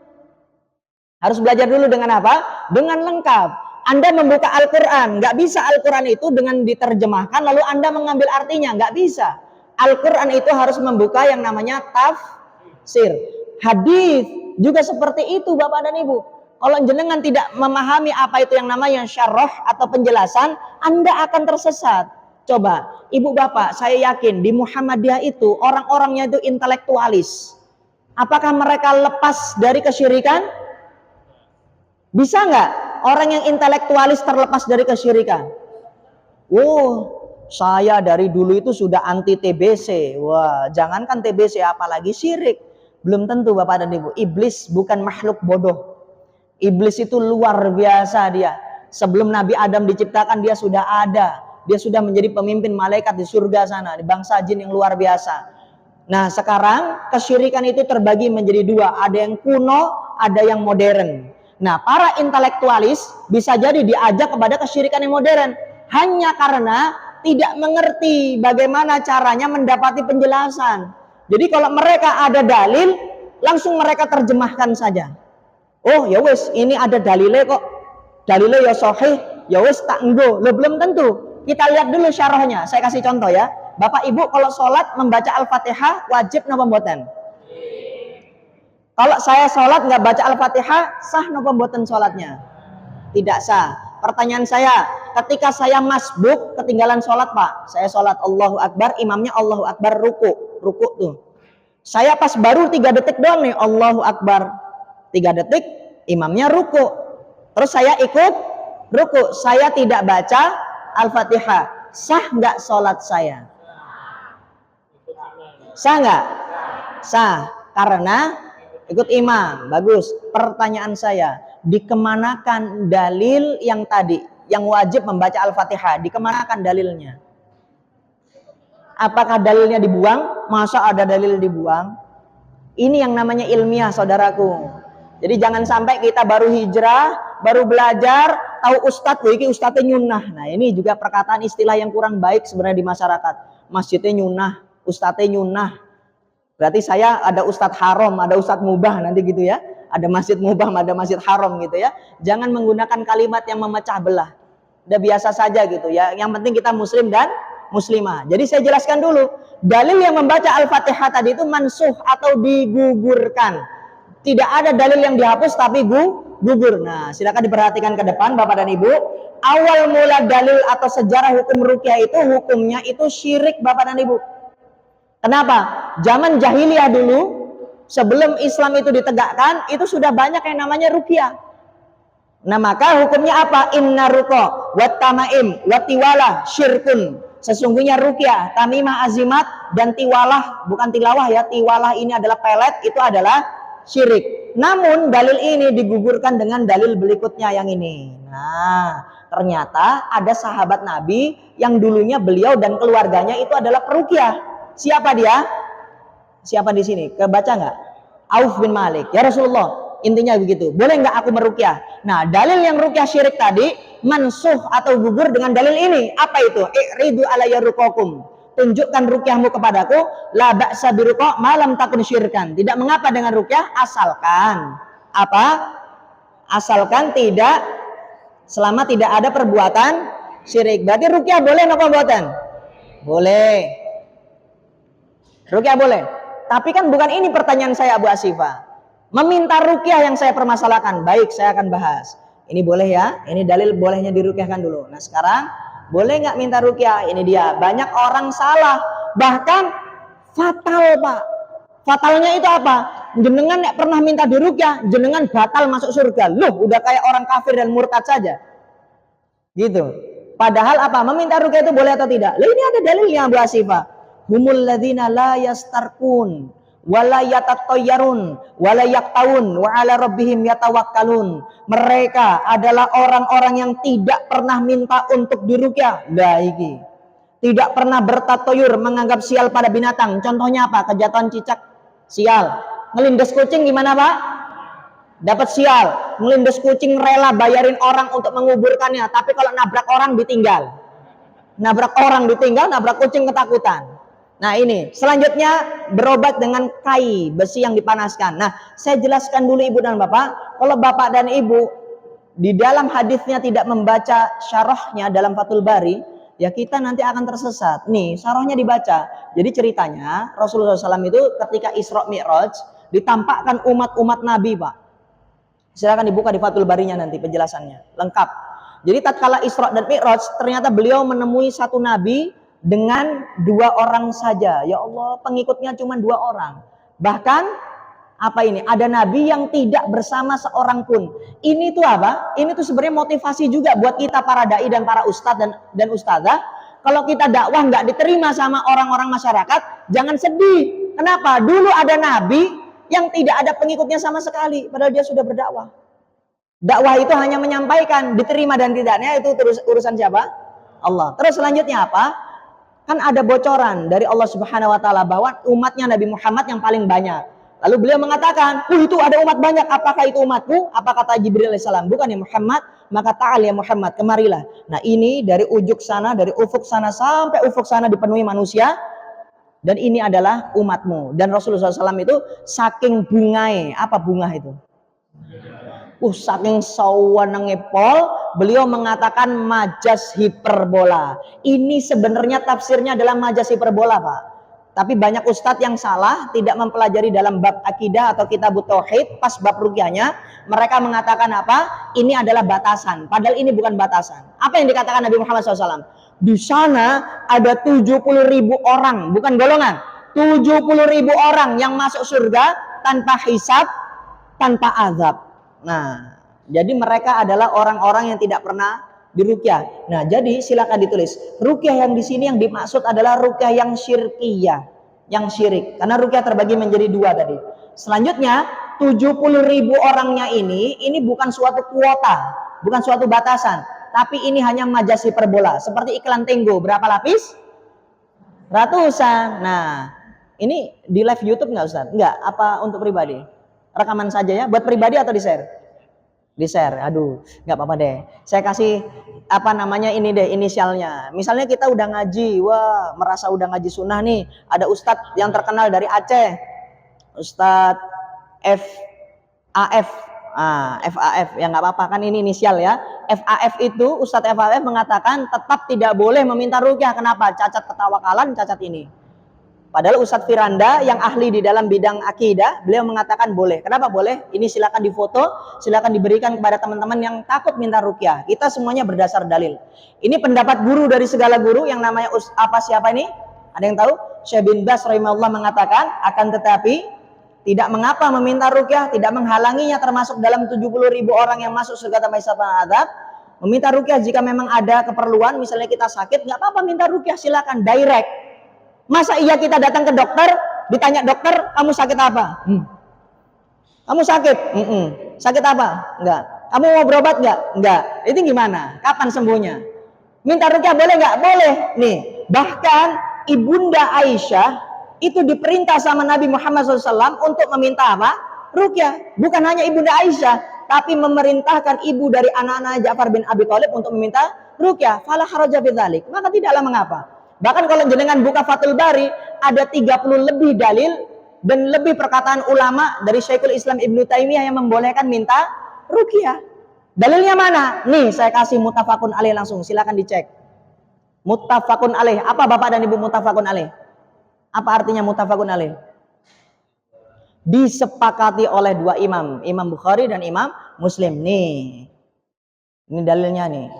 Harus belajar dulu dengan apa? Dengan lengkap. Anda membuka Al-Quran, nggak bisa Al-Quran itu dengan diterjemahkan lalu Anda mengambil artinya, nggak bisa. Al-Quran itu harus membuka yang namanya tafsir. Hadis juga seperti itu Bapak dan Ibu. Kalau jenengan tidak memahami apa itu yang namanya syarah atau penjelasan, Anda akan tersesat. Coba, Ibu Bapak, saya yakin di Muhammadiyah itu orang-orangnya itu intelektualis. Apakah mereka lepas dari kesyirikan? Bisa nggak orang yang intelektualis terlepas dari kesyirikan? Saya dari dulu itu sudah anti TBC. Wah, jangankan TBC apalagi syirik. Belum tentu Bapak dan Ibu. Iblis bukan makhluk bodoh. Iblis itu luar biasa dia. Sebelum Nabi Adam diciptakan dia sudah ada. Dia sudah menjadi pemimpin malaikat di surga sana, di bangsa jin yang luar biasa. Nah, sekarang kesyirikan itu terbagi menjadi 2. Ada yang kuno, ada yang modern. Nah, para intelektualis bisa jadi diajak kepada kesyirikan yang modern hanya karena tidak mengerti bagaimana caranya mendapati penjelasan. Jadi kalau mereka ada dalil, langsung mereka terjemahkan saja. Oh ya wis, ini ada dalilnya kok. Dalilnya ya sahih, ya wis tak nggo. Lo belum tentu. Kita lihat dulu syarahnya. Saya kasih contoh ya. Bapak Ibu kalau sholat membaca Al-Fatihah wajib napa mboten? Kalau saya sholat nggak baca Al-Fatihah, sah napa mboten sholatnya? Tidak sah. Pertanyaan saya, ketika saya masbuk ketinggalan sholat Pak, saya sholat Allahu Akbar, imamnya Allahu Akbar ruku tuh. Saya pas baru 3 detik doang nih Allahu Akbar, 3 detik imamnya ruku, terus saya ikut ruku, saya tidak baca Al-Fatihah, sah nggak sholat saya? Sah nggak? Sah, karena ikut imam. Bagus. Pertanyaan saya, dikemanakan dalil yang tadi yang wajib membaca Al-Fatihah? Dikemanakan dalilnya? Apakah dalilnya dibuang? Masa ada dalil dibuang? Ini yang namanya ilmiah, saudaraku. Jadi jangan sampai kita baru hijrah, baru belajar, tahu ustadz, iki ustadznya nyunah. Nah, ini juga perkataan istilah yang kurang baik sebenarnya di masyarakat. Masjidnya nyunah, ustadznya nyunah. Berarti saya ada ustadz haram, ada ustadz mubah nanti gitu ya. Ada masjid mubah, ada masjid haram gitu ya. Jangan menggunakan kalimat yang memecah belah. Udah biasa saja gitu ya. Yang penting kita muslim dan muslimah. Jadi saya jelaskan dulu. Dalil yang membaca Al-Fatihah tadi itu mansuh atau digugurkan. Tidak ada dalil yang dihapus tapi gugur. Nah, silakan diperhatikan ke depan Bapak dan Ibu. Awal mula dalil atau sejarah hukum ruqyah itu hukumnya itu syirik Bapak dan Ibu. Kenapa? Zaman jahiliyah dulu, sebelum Islam itu ditegakkan, itu sudah banyak yang namanya ruqyah. Nah, maka hukumnya apa? Inna ruqa wat tamaim wat tiwalah syirkun. Sesungguhnya ruqyah, tamimah azimat dan tiwalah, bukan tilawah ya, tiwalah ini adalah pelet, itu adalah syirik. Namun dalil ini digugurkan dengan dalil berikutnya yang ini. Nah, ternyata ada sahabat Nabi yang dulunya beliau dan keluarganya itu adalah peruqyah. Siapa dia? Siapa di sini? Kebaca nggak? Auf bin Malik. Ya Rasulullah, intinya begitu. Boleh nggak aku meruqyah? Nah, dalil yang ruqyah syirik tadi mansuh atau gugur dengan dalil ini. Apa itu? I'ridu alayya ruqakum. Tunjukkan ruqyahmu kepadaku. La ba'sa biruqa ma lam takun syirkan. Tidak mengapa dengan ruqyah asalkan apa? Asalkan tidak, selama tidak ada perbuatan syirik. Berarti ruqyah boleh apa mboten? Boleh. Ruqyah boleh. Tapi kan bukan ini pertanyaan saya Abu Asifah. Meminta ruqyah yang saya permasalahkan. Baik, saya akan bahas. Ini boleh ya. Ini dalil bolehnya diruqyahkan dulu. Nah, sekarang boleh nggak minta ruqyah? Ini dia. Banyak orang salah. Bahkan fatal, Pak. Fatalnya itu apa? Jenengan nggak pernah minta diruqyah, jenengan batal masuk surga. Loh, udah kayak orang kafir dan murtad saja. Gitu. Padahal apa? Meminta ruqyah itu boleh atau tidak? Loh, ini ada dalilnya Abu Asifah. Humul ladzina la yastarqun wala yatatayyarun wala yaqtaun wa ala rabbihim yatawakkalun. Mereka adalah orang-orang yang tidak pernah minta untuk diruqyah. Lah iki. Tidak pernah bertatoyur menganggap sial pada binatang. Contohnya apa? Kejatuhan cicak, sial. Ngelindes kucing gimana, Pak? Dapat sial. Ngelindes kucing rela bayarin orang untuk menguburkannya, tapi kalau nabrak orang ditinggal. Nabrak orang ditinggal, nabrak kucing ketakutan. Nah, ini selanjutnya berobat dengan kai besi yang dipanaskan. Nah, saya jelaskan dulu Ibu dan Bapak. Kalau Bapak dan Ibu di dalam hadisnya tidak membaca syarahnya dalam Fathul Bari, ya kita nanti akan tersesat. Nih, syarahnya dibaca. Jadi ceritanya Rasulullah SAW itu ketika Isra Mi'raj ditampakkan umat-umat Nabi, Pak. Silakan dibuka di Fathul Barinya nanti penjelasannya lengkap. Jadi tatkala Isra dan Mi'raj ternyata beliau menemui satu nabi dengan 2 orang saja. Ya Allah, pengikutnya cuma 2 orang. Bahkan apa ini? Ada nabi yang tidak bersama seorang pun. Ini tuh apa? Ini tuh sebenarnya motivasi juga buat kita para dai dan para ustadz dan ustadzah. Kalau kita dakwah nggak diterima sama orang-orang masyarakat, jangan sedih. Kenapa? Dulu ada nabi yang tidak ada pengikutnya sama sekali, padahal dia sudah berdakwah. Dakwah itu hanya menyampaikan, diterima dan tidaknya itu terus urusan siapa? Allah. Terus selanjutnya apa? Kan ada bocoran dari Allah Subhanahu wa taala bahwa umatnya Nabi Muhammad yang paling banyak. Lalu beliau mengatakan, itu ada umat banyak. Apakah itu umatku? Apa kata Jibril alaihissalam? Bukan ya Muhammad. Maka ta'al ya Muhammad, kemarilah. Nah ini dari ujung sana, dari ufuk sana sampai ufuk sana dipenuhi manusia. Dan ini adalah umatmu. Dan Rasulullah SAW itu saking bungai. Apa bunga itu? Saking sawanenge pol, beliau mengatakan majas hiperbola. Ini sebenarnya tafsirnya adalah majas hiperbola, Pak. Tapi banyak ustadz yang salah, tidak mempelajari dalam bab akidah atau kitab tauhid, pas bab ruqyahnya, mereka mengatakan apa? Ini adalah batasan. Padahal ini bukan batasan. Apa yang dikatakan Nabi Muhammad SAW? Di sana ada 70.000 orang, bukan golongan. 70.000 orang yang masuk surga tanpa hisab, tanpa azab. Nah, jadi mereka adalah orang-orang yang tidak pernah diruqyah. Nah, jadi silakan ditulis. Ruqyah yang di sini yang dimaksud adalah ruqyah yang syirkiyah, yang syirik. Karena ruqyah terbagi menjadi dua tadi. Selanjutnya, 70.000 orangnya ini bukan suatu kuota, bukan suatu batasan, tapi ini hanya majas hiperbola. Seperti iklan Tenggo, berapa lapis? Ratusan. Nah, ini di live YouTube nggak Ustaz? Nggak, apa untuk pribadi? Rekaman saja ya, buat pribadi atau di share? Di share. Aduh, nggak apa-apa deh. Saya kasih apa namanya ini deh inisialnya. Misalnya kita udah ngaji, wah merasa udah ngaji sunnah nih. Ada ustadz yang terkenal dari Aceh, Ustadz FAF. FAF ya nggak apa-apa kan ini inisial ya. FAF itu Ustadz FAF mengatakan tetap tidak boleh meminta ruqyah. Kenapa? Cacat ketawakalan, cacat ini. Padahal Ustadz Firanda yang ahli di dalam bidang akidah, beliau mengatakan boleh. Kenapa boleh? Ini silakan difoto, silakan diberikan kepada teman-teman yang takut minta ruqyah. Kita semuanya berdasar dalil. Ini pendapat guru dari segala guru yang namanya siapa ini? Ada yang tahu? Syekh bin Baz rahimahullah mengatakan, akan tetapi tidak mengapa meminta ruqyah, tidak menghalanginya termasuk dalam 70.000 orang yang masuk surga tanpa hisab dan azab. Meminta ruqyah jika memang ada keperluan, misalnya kita sakit, nggak apa-apa minta ruqyah, silakan direct. Masa iya kita datang ke dokter, ditanya dokter, kamu sakit apa? Kamu sakit? Sakit apa? Enggak. Kamu mau berobat enggak? Enggak. Itu gimana? Kapan sembuhnya? Minta ruqyah boleh enggak? Boleh. Nih, bahkan Ibunda Aisyah itu diperintah sama Nabi Muhammad SAW untuk meminta apa? Ruqyah. Bukan hanya Ibunda Aisyah, tapi memerintahkan ibu dari anak-anak Ja'far bin Abi Thalib untuk meminta ruqyah. Fala haraja bidzalik. Maka tidaklah mengapa. Bahkan kalau jenengan buka Fathul Bari, ada 30 lebih dalil dan lebih perkataan ulama dari Syekhul Islam Ibnu Taimiyah yang membolehkan minta ruqyah. Dalilnya mana? Nih, saya kasih muttafaqun alaih langsung, silakan dicek. Muttafaqun alaih. Apa Bapak dan Ibu muttafaqun alaih? Apa artinya muttafaqun alaih? Disepakati oleh dua imam, Imam Bukhari dan Imam Muslim. Nih. Ini dalilnya nih.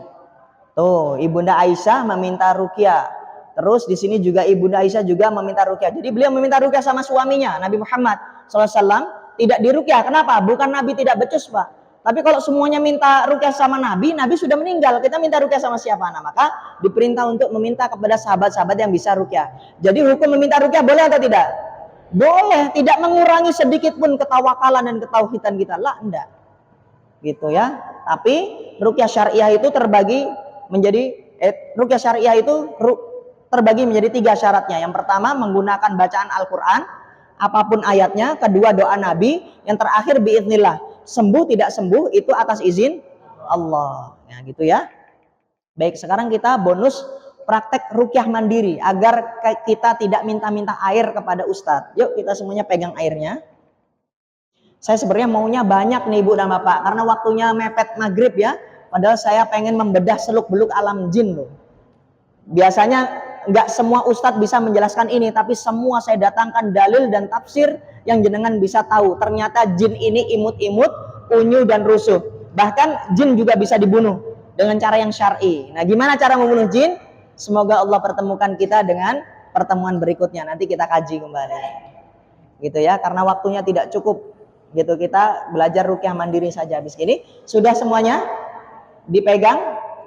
Tuh, Ibunda Aisyah meminta ruqyah. Terus di sini juga Ibunda Aisyah juga meminta ruqyah. Jadi beliau meminta ruqyah sama suaminya Nabi Muhammad SAW, tidak diruqyah. Kenapa? Bukan Nabi tidak becus, Pak. Tapi kalau semuanya minta ruqyah sama Nabi, Nabi sudah meninggal. Kita minta ruqyah sama siapa? Nah, maka diperintah untuk meminta kepada sahabat-sahabat yang bisa ruqyah. Jadi hukum meminta ruqyah boleh atau tidak? Boleh. Tidak mengurangi sedikit pun ketawakalan dan ketauhidan kita. Lah, enggak. Gitu ya. Tapi ruqyah syariah itu terbagi menjadi ruqyah syariah itu terbagi menjadi 3 syaratnya. Yang pertama menggunakan bacaan Al-Quran, apapun ayatnya. Kedua doa Nabi. Yang terakhir biiznillah. Sembuh tidak sembuh itu atas izin Allah. Ya gitu ya. Baik, sekarang kita bonus praktek ruqyah mandiri agar kita tidak minta-minta air kepada ustadz. Yuk kita semuanya pegang airnya. Saya sebenarnya maunya banyak nih Ibu dan Bapak karena waktunya mepet maghrib ya. Padahal saya pengen membedah seluk-beluk alam jin loh. Biasanya nggak semua ustadz bisa menjelaskan ini, tapi semua saya datangkan dalil dan tafsir yang jenengan bisa tahu. Ternyata jin ini imut-imut, unyu dan rusuh. Bahkan jin juga bisa dibunuh dengan cara yang syar'i. Nah, gimana cara membunuh jin? Semoga Allah pertemukan kita dengan pertemuan berikutnya. Nanti kita kaji kembali. Gitu ya, karena waktunya tidak cukup. Gitu kita belajar ruqyah mandiri saja habis ini. Sudah semuanya dipegang?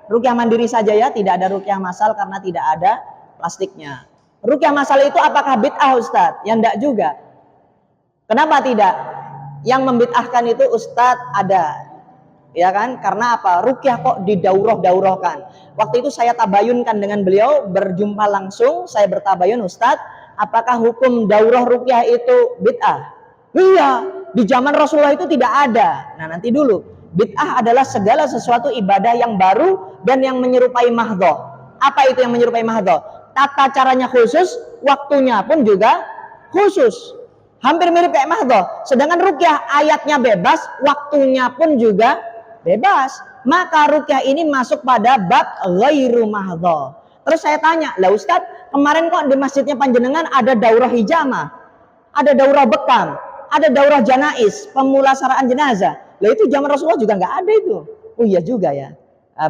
Ruqyah mandiri saja ya, tidak ada ruqyah massal karena tidak ada plastiknya. Ruqyah massal itu apakah bid'ah Ustadz? Ya enggak juga. Kenapa tidak? Yang membid'ahkan itu Ustadz ada. Ya kan? Karena apa? Ruqyah kok didaurah-daurahkan. Waktu itu saya tabayunkan dengan beliau, berjumpa langsung, saya bertabayun Ustadz, apakah hukum daurah ruqyah itu bid'ah? Iya, di zaman Rasulullah itu tidak ada. Nah, nanti dulu. Bid'ah adalah segala sesuatu ibadah yang baru dan yang menyerupai mahdhah. Apa itu yang menyerupai mahdhah? Tata caranya khusus, waktunya pun juga khusus. Hampir mirip kayak mahdhah. Sedangkan ruqyah ayatnya bebas, waktunya pun juga bebas. Maka ruqyah ini masuk pada bab ghairu mahdhah. Terus saya tanya, lah Ustadz, kemarin kok di masjidnya panjenengan ada daurah hijamah, ada daurah bekam, ada daurah janais, pemulasaraan jenazah. Lah itu zaman Rasulullah juga nggak ada itu. Oh iya juga ya.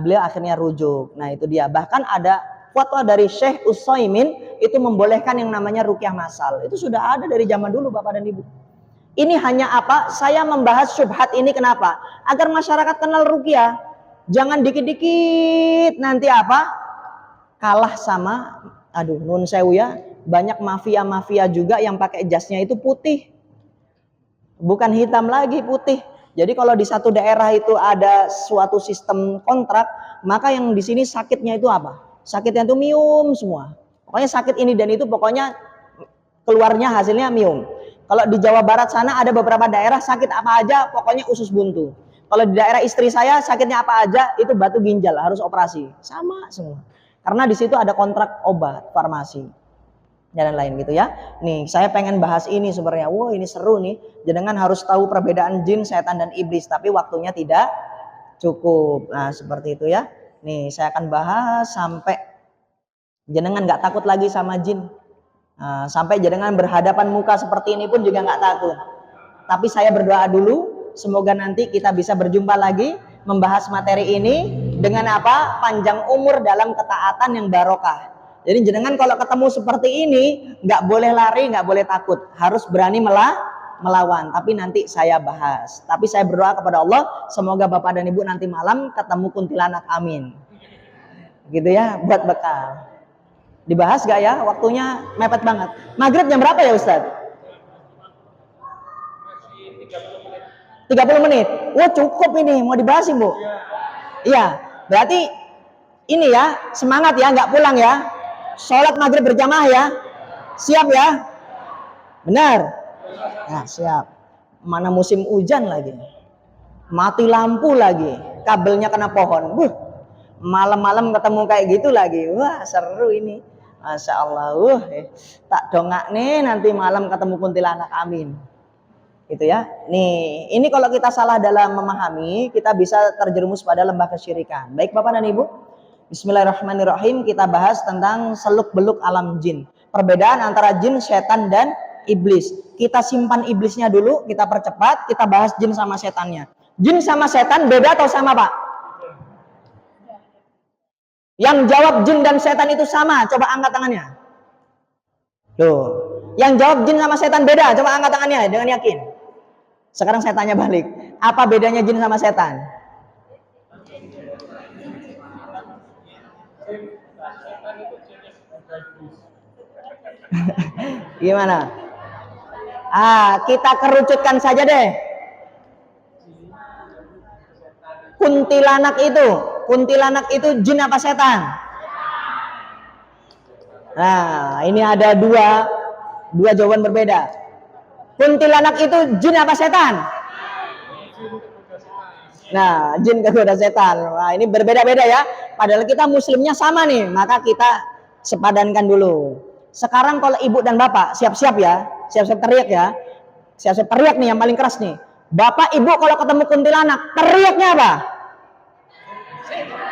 Beliau akhirnya rujuk. Nah itu dia. Bahkan ada fatwa dari Syekh Utsaimin itu membolehkan yang namanya ruqyah massal. Itu sudah ada dari zaman dulu Bapak dan Ibu. Ini hanya apa? Saya membahas syubhat ini kenapa? Agar masyarakat kenal ruqyah. Jangan dikit-dikit nanti apa? Kalah sama, aduh nun sewu ya, banyak mafia-mafia juga yang pakai jasnya itu putih. Bukan hitam lagi, putih. Jadi kalau di satu daerah itu ada suatu sistem kontrak, maka yang di sini sakitnya itu apa? Sakitnya itu mium semua. Pokoknya sakit ini dan itu pokoknya keluarnya hasilnya mium. Kalau di Jawa Barat sana ada beberapa daerah sakit apa aja pokoknya usus buntu. Kalau di daerah istri saya sakitnya apa aja itu batu ginjal harus operasi. Sama semua. Karena di situ ada kontrak obat, farmasi. Dan lain gitu ya. Nih, saya pengen bahas ini sebenarnya. Wah, ini seru nih. Jenengan harus tahu perbedaan jin, setan dan iblis, tapi waktunya tidak cukup. Nah, seperti itu ya. Nih, saya akan bahas sampai jenengan nggak takut lagi sama jin. Nah, sampai jenengan berhadapan muka seperti ini pun juga nggak takut. Tapi saya berdoa dulu, semoga nanti kita bisa berjumpa lagi membahas materi ini dengan apa? Panjang umur dalam ketaatan yang barokah. Jadi jenengan kalau ketemu seperti ini nggak boleh lari, nggak boleh takut, harus berani melawan. Tapi nanti saya bahas. Tapi saya berdoa kepada Allah, semoga Bapak dan Ibu nanti malam ketemu kuntilanak, amin. Gitu ya, buat bekal. Dibahas gak ya? Waktunya mepet banget. Maghrib jam berapa ya Ustadz? 30 menit. Wah cukup ini, mau dibahas Bu? Iya, berarti ini ya, semangat ya, nggak pulang ya. Sholat maghrib berjamaah ya. Siap ya? Benar? Nah siap. Mana musim hujan lagi. Mati lampu lagi. Kabelnya kena pohon. Malam-malam ketemu kayak gitu lagi. Wah seru ini. Masya Allah. Tak dongak nih nanti malam ketemu kuntilanak, amin. Gitu ya. Nih, ini kalau kita salah dalam memahami, kita bisa terjerumus pada lembah kesyirikan. Baik Bapak dan Ibu. Bismillahirrahmanirrahim, kita bahas tentang seluk-beluk alam jin. Perbedaan antara jin, setan, dan iblis. Kita simpan iblisnya dulu, kita percepat, kita bahas jin sama setannya. Jin sama setan beda atau sama Pak? Yang jawab jin dan setan itu sama, coba angkat tangannya. Tuh. Yang jawab jin sama setan beda, coba angkat tangannya dengan yakin. Sekarang saya tanya balik, apa bedanya jin sama setan? Gimana? Kita kerucutkan saja deh. Kuntilanak itu jin apa setan? Nah, ini ada dua jawaban berbeda. Kuntilanak itu jin apa setan? Nah, jin kegoda setan. Nah, ini berbeda-beda ya. Padahal kita muslimnya sama nih, maka kita sepadankan dulu. Sekarang kalau ibu dan bapak siap-siap ya, siap-siap teriak ya. Siap-siap teriak nih yang paling keras nih. Bapak ibu kalau ketemu kuntilanak, teriaknya apa?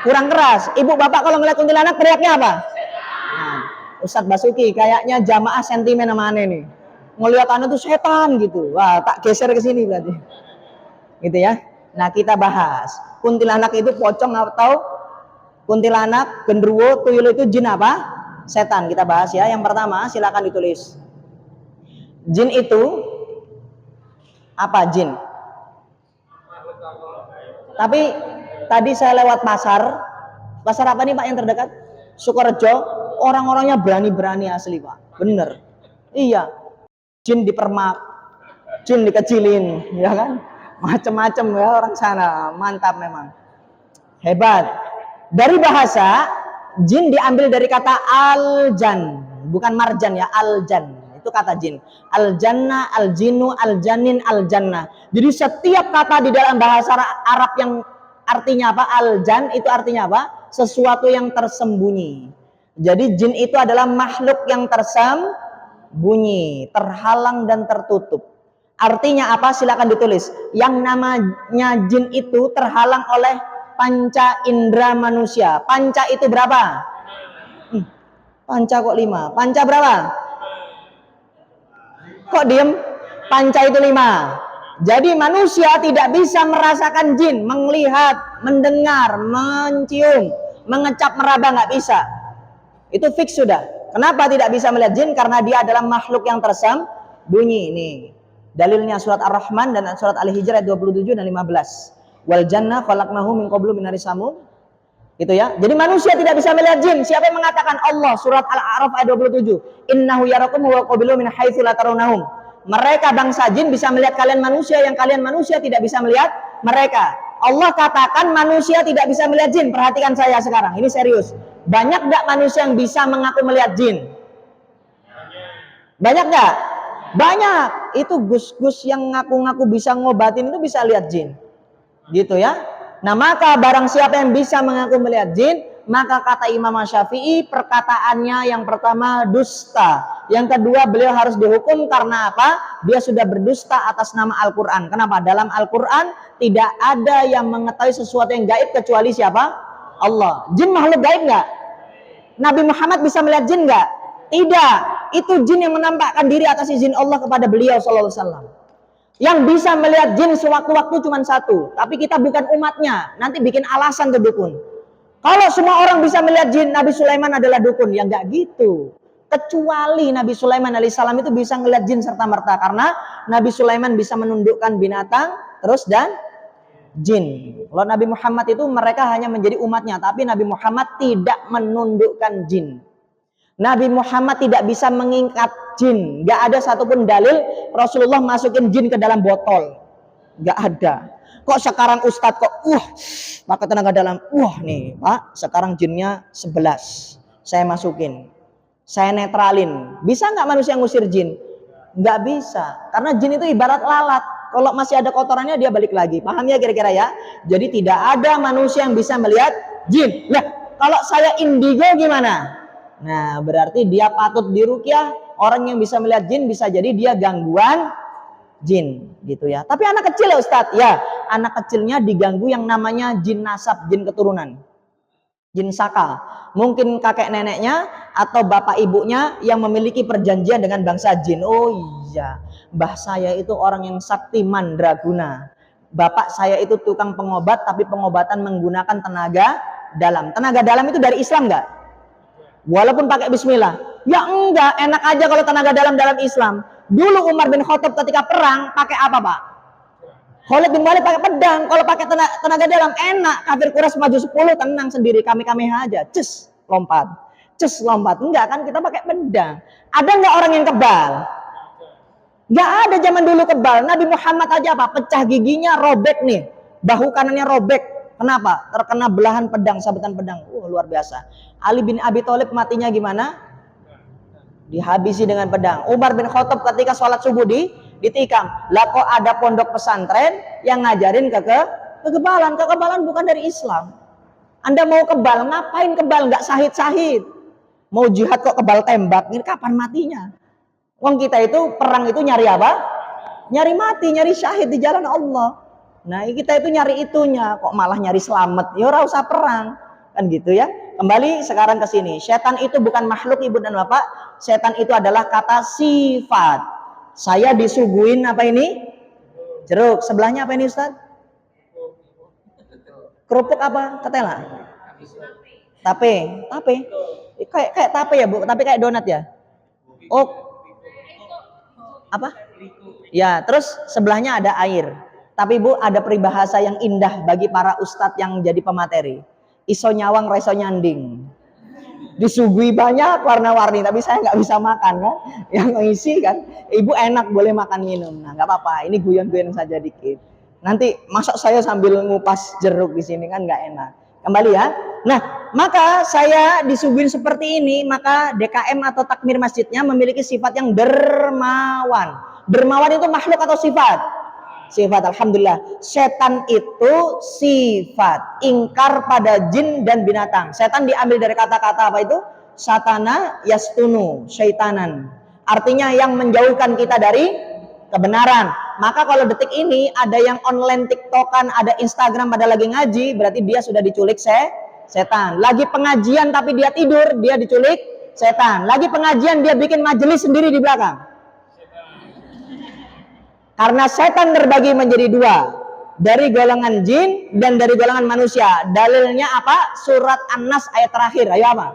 Kurang keras. Ibu bapak kalau ngeliat kuntilanak teriaknya apa? Nah, Ustadz Basuki kayaknya jamaah sentimen sama aneh nih. Ngeliat aneh tuh setan gitu. Wah, tak geser ke sini berarti. Gitu ya. Nah, kita bahas. Kuntilanak itu pocong atau kuntilanak, genderuwo, tuyul itu jin apa? Setan. Kita bahas ya. Yang pertama, silakan ditulis. Jin itu apa jin? Tapi tadi saya lewat pasar apa nih Pak yang terdekat? Sukorejo, orang-orangnya berani-berani asli Pak. Bener. Iya. Jin dipermak, jin dikecilin, ya kan? Macem-macem ya orang sana. Mantap memang. Hebat. Dari bahasa, jin diambil dari kata aljan, bukan marjan ya, aljan. Itu kata jin. Al-jannah, al-jinnu, al-janin, al-jannah. Jadi setiap kata di dalam bahasa Arab yang artinya apa? Al-jan itu artinya apa? Sesuatu yang tersembunyi. Jadi jin itu adalah makhluk yang tersembunyi, terhalang dan tertutup. Artinya apa? Silakan ditulis. Yang namanya jin itu terhalang oleh panca indera manusia. Panca itu berapa? Panca kok 5? Panca berapa? Kok diem? Panca itu 5. Jadi manusia tidak bisa merasakan jin, melihat, mendengar, mencium, mengecap, meraba, nggak bisa. Itu fix sudah. Kenapa tidak bisa melihat jin? Karena dia adalah makhluk yang tersembunyi. Nih, dalilnya surat Ar-Rahman dan surat Al-Hijr ayat 27 dan 15. Wal jannah khalaqnahu min qablu min nari samum. Itu ya. Jadi manusia tidak bisa melihat jin. Siapa yang mengatakan? Allah. Surat Al-A'raf ayat 27. Innahu yarakum wa qabilu min haitsu la tarawnahum. Mereka bangsa jin bisa melihat kalian manusia yang kalian manusia tidak bisa melihat mereka. Allah katakan manusia tidak bisa melihat jin. Perhatikan saya sekarang. Ini serius. Banyak enggak manusia yang bisa mengaku melihat jin? Banyak enggak? Banyak. Itu gus-gus yang ngaku-ngaku bisa ngobatin itu bisa lihat jin. Gitu ya. Nah, maka barang siapa yang bisa mengaku melihat jin, maka kata Imam Syafi'i perkataannya yang pertama dusta. Yang kedua beliau harus dihukum karena apa? Dia sudah berdusta atas nama Al-Quran. Kenapa? Dalam Al-Quran tidak ada yang mengetahui sesuatu yang gaib kecuali siapa? Allah. Jin makhluk gaib nggak? Nabi Muhammad bisa melihat jin nggak? Tidak. Itu jin yang menampakkan diri atas izin Allah kepada beliau sallallahu alaihi wasallam. Yang bisa melihat jin sewaktu-waktu cuma satu. Tapi kita bukan umatnya. Nanti bikin alasan tuh dukun. Kalau semua orang bisa melihat jin, Nabi Sulaiman adalah dukun. Ya nggak gitu. Kecuali Nabi Sulaiman alaihissalam itu bisa melihat jin serta-merta. Karena Nabi Sulaiman bisa menundukkan binatang, terus dan jin. Kalau Nabi Muhammad itu mereka hanya menjadi umatnya. Tapi Nabi Muhammad tidak menundukkan jin. Nabi Muhammad tidak bisa mengikat jin. Gak ada satupun dalil Rasulullah masukin jin ke dalam botol. Gak ada. Kok sekarang Ustadz kok pakai tenaga dalam. Nih Pak, sekarang jinnya 11. Saya masukin. Saya netralin. Bisa gak manusia ngusir jin? Gak bisa. Karena jin itu ibarat lalat. Kalau masih ada kotorannya dia balik lagi. Paham ya kira-kira ya? Jadi tidak ada manusia yang bisa melihat jin. Nah, kalau saya indigo gimana? Nah, berarti dia patut diruqyah. Orang yang bisa melihat jin bisa jadi dia gangguan jin, gitu ya. Tapi anak kecil ya Ustadz, ya anak kecilnya diganggu yang namanya jin nasab, jin keturunan, jin saka. Mungkin kakek neneknya atau bapak ibunya yang memiliki perjanjian dengan bangsa jin. Oh iya, mbah saya itu orang yang sakti mandraguna. Bapak saya itu tukang pengobat, tapi pengobatan menggunakan tenaga dalam. Tenaga dalam itu dari Islam nggak? Walaupun pakai bismillah. Ya enggak, enak aja kalau tenaga dalam Islam. Dulu Umar bin Khattab ketika perang pakai apa, Pak? Khalid bin Walid pakai pedang. Kalau pakai tenaga dalam enak. Kafir Quraisy maju 10 tenang sendiri, kami aja. Cus, lompat. Cus, lompat. Enggak kan, kita pakai pedang. Ada enggak orang yang kebal? Enggak ada zaman dulu kebal. Nabi Muhammad aja apa? Pecah giginya, robek nih. Bahu kanannya robek. Kenapa? Terkena belahan pedang, sabetan pedang. Luar biasa. Ali bin Abi Thalib matinya gimana? Dihabisi dengan pedang. Umar bin Khattab ketika sholat subuh ditikam. Lah kok ada pondok pesantren yang ngajarin kekebalan. Kekebalan bukan dari Islam. Anda mau kebal, ngapain kebal? Nggak sahid-sahid. Mau jihad kok kebal tembak. Ini kapan matinya? Wong kita itu perang itu nyari apa? Nyari mati, nyari syahid di jalan Allah. Nah kita itu nyari itunya, kok malah nyari selamat. Ya ora usah perang, kan gitu ya. Kembali sekarang ke sini. Setan itu bukan makhluk ibu dan bapak. Setan itu adalah kata sifat. Saya disuguhin apa ini? Jeruk. Sebelahnya apa ini Ustaz? Kerupuk apa? Ketela? Tape. Kayak tape ya Bu, tapi kayak donat ya. Oh. Apa? Ya, terus sebelahnya ada air. Tapi Bu, ada peribahasa yang indah bagi para ustadz yang jadi pemateri. Iso nyawang reso nyanding. Disuguhi banyak warna-warni, tapi saya nggak bisa makan kan. Yang ngisi kan, ibu enak boleh makan minum. Nah nggak apa-apa, ini guyon-guyon saja dikit. Nanti masuk saya sambil ngupas jeruk di sini kan nggak enak. Kembali ya. Nah Maka saya disuguhin seperti ini, maka DKM atau takmir masjidnya memiliki sifat yang dermawan. Dermawan itu makhluk atau sifat? Sifat. Alhamdulillah. Setan itu sifat, ingkar pada jin dan binatang. Setan diambil dari kata-kata apa itu? Satana yastunu, syaitanan. Artinya yang menjauhkan kita dari kebenaran. Maka kalau detik ini ada yang online TikTokan, ada Instagram pada lagi ngaji, berarti dia sudah diculik setan. Lagi pengajian tapi dia tidur, dia diculik setan. Lagi pengajian dia bikin majelis sendiri di belakang. Karena setan terbagi menjadi dua, dari golongan jin dan dari golongan manusia. Dalilnya apa? Surat An-Nas ayat terakhir. Ayo apa?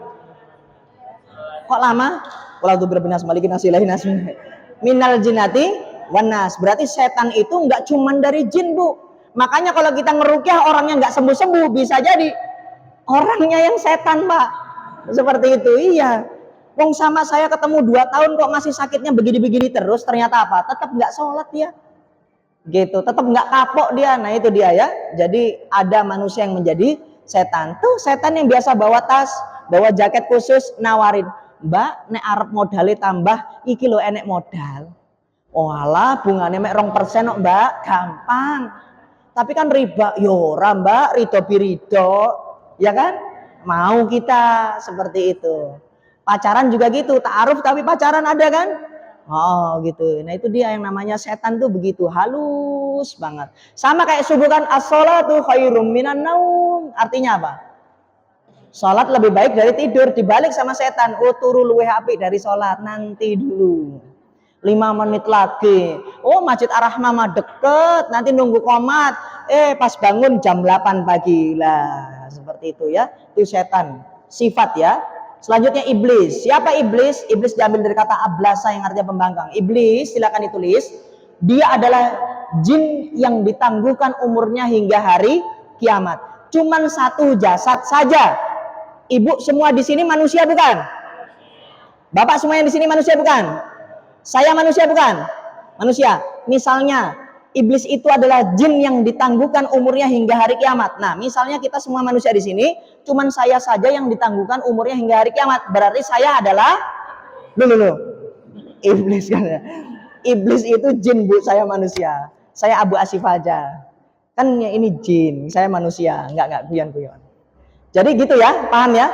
Kok lama? Qul a'udzu birabbinas malikin nas ilahin nas minal jinnati wan nas. Berarti setan itu nggak cuma dari jin, Bu. Makanya kalau kita ngerukyah orangnya nggak sembuh-sembuh, bisa jadi orangnya yang setan, Pak. Seperti itu, iya. Wong sama saya ketemu 2 tahun kok masih sakitnya begini-begini terus, ternyata apa? Tetap nggak sholat dia. Gitu, tetap nggak kapok dia. Nah itu dia ya. Jadi ada manusia yang menjadi setan. Tuh setan yang biasa bawa tas, bawa jaket khusus, nawarin, Mbak, nek arep modalnya tambah, iki lo enek modal. Oh alah, bunganya mek 2% kok Mbak, gampang. Tapi kan riba, yora Mbak, rido birido, ya kan? Mau kita seperti itu. Pacaran juga gitu, ta'aruf tapi pacaran ada kan? Oh gitu. Nah itu dia yang namanya setan tuh begitu halus banget. Sama kayak subuhkan as-sholatu khairum minan naum. Artinya apa? Sholat lebih baik dari tidur. Dibalik sama setan. Oh turu luweh apik dari sholat. Nanti dulu. 5 menit lagi. Oh Masjid Ar-Rahmah mah deket. Nanti nunggu komat. Pas bangun jam 8 pagi. Lah seperti itu ya. Itu setan. Sifat ya. Selanjutnya iblis. Siapa iblis? Iblis diambil dari kata ablasa yang artinya pembangkang. Iblis, silakan ditulis. Dia adalah jin yang ditangguhkan umurnya hingga hari kiamat. Cuman satu jasad saja. Ibu semua di sini manusia bukan? Bapak semua yang di sini manusia bukan? Saya manusia bukan? Manusia. Misalnya iblis itu adalah jin yang ditangguhkan umurnya hingga hari kiamat. Nah, misalnya kita semua manusia di sini, cuman saya saja yang ditangguhkan umurnya hingga hari kiamat. Berarti saya adalah iblis kan ya. Iblis itu jin, Bu, saya manusia. Saya Abu Asif aja. Kan ini jin, saya manusia, enggak guyon-guyon. Jadi gitu ya, paham ya?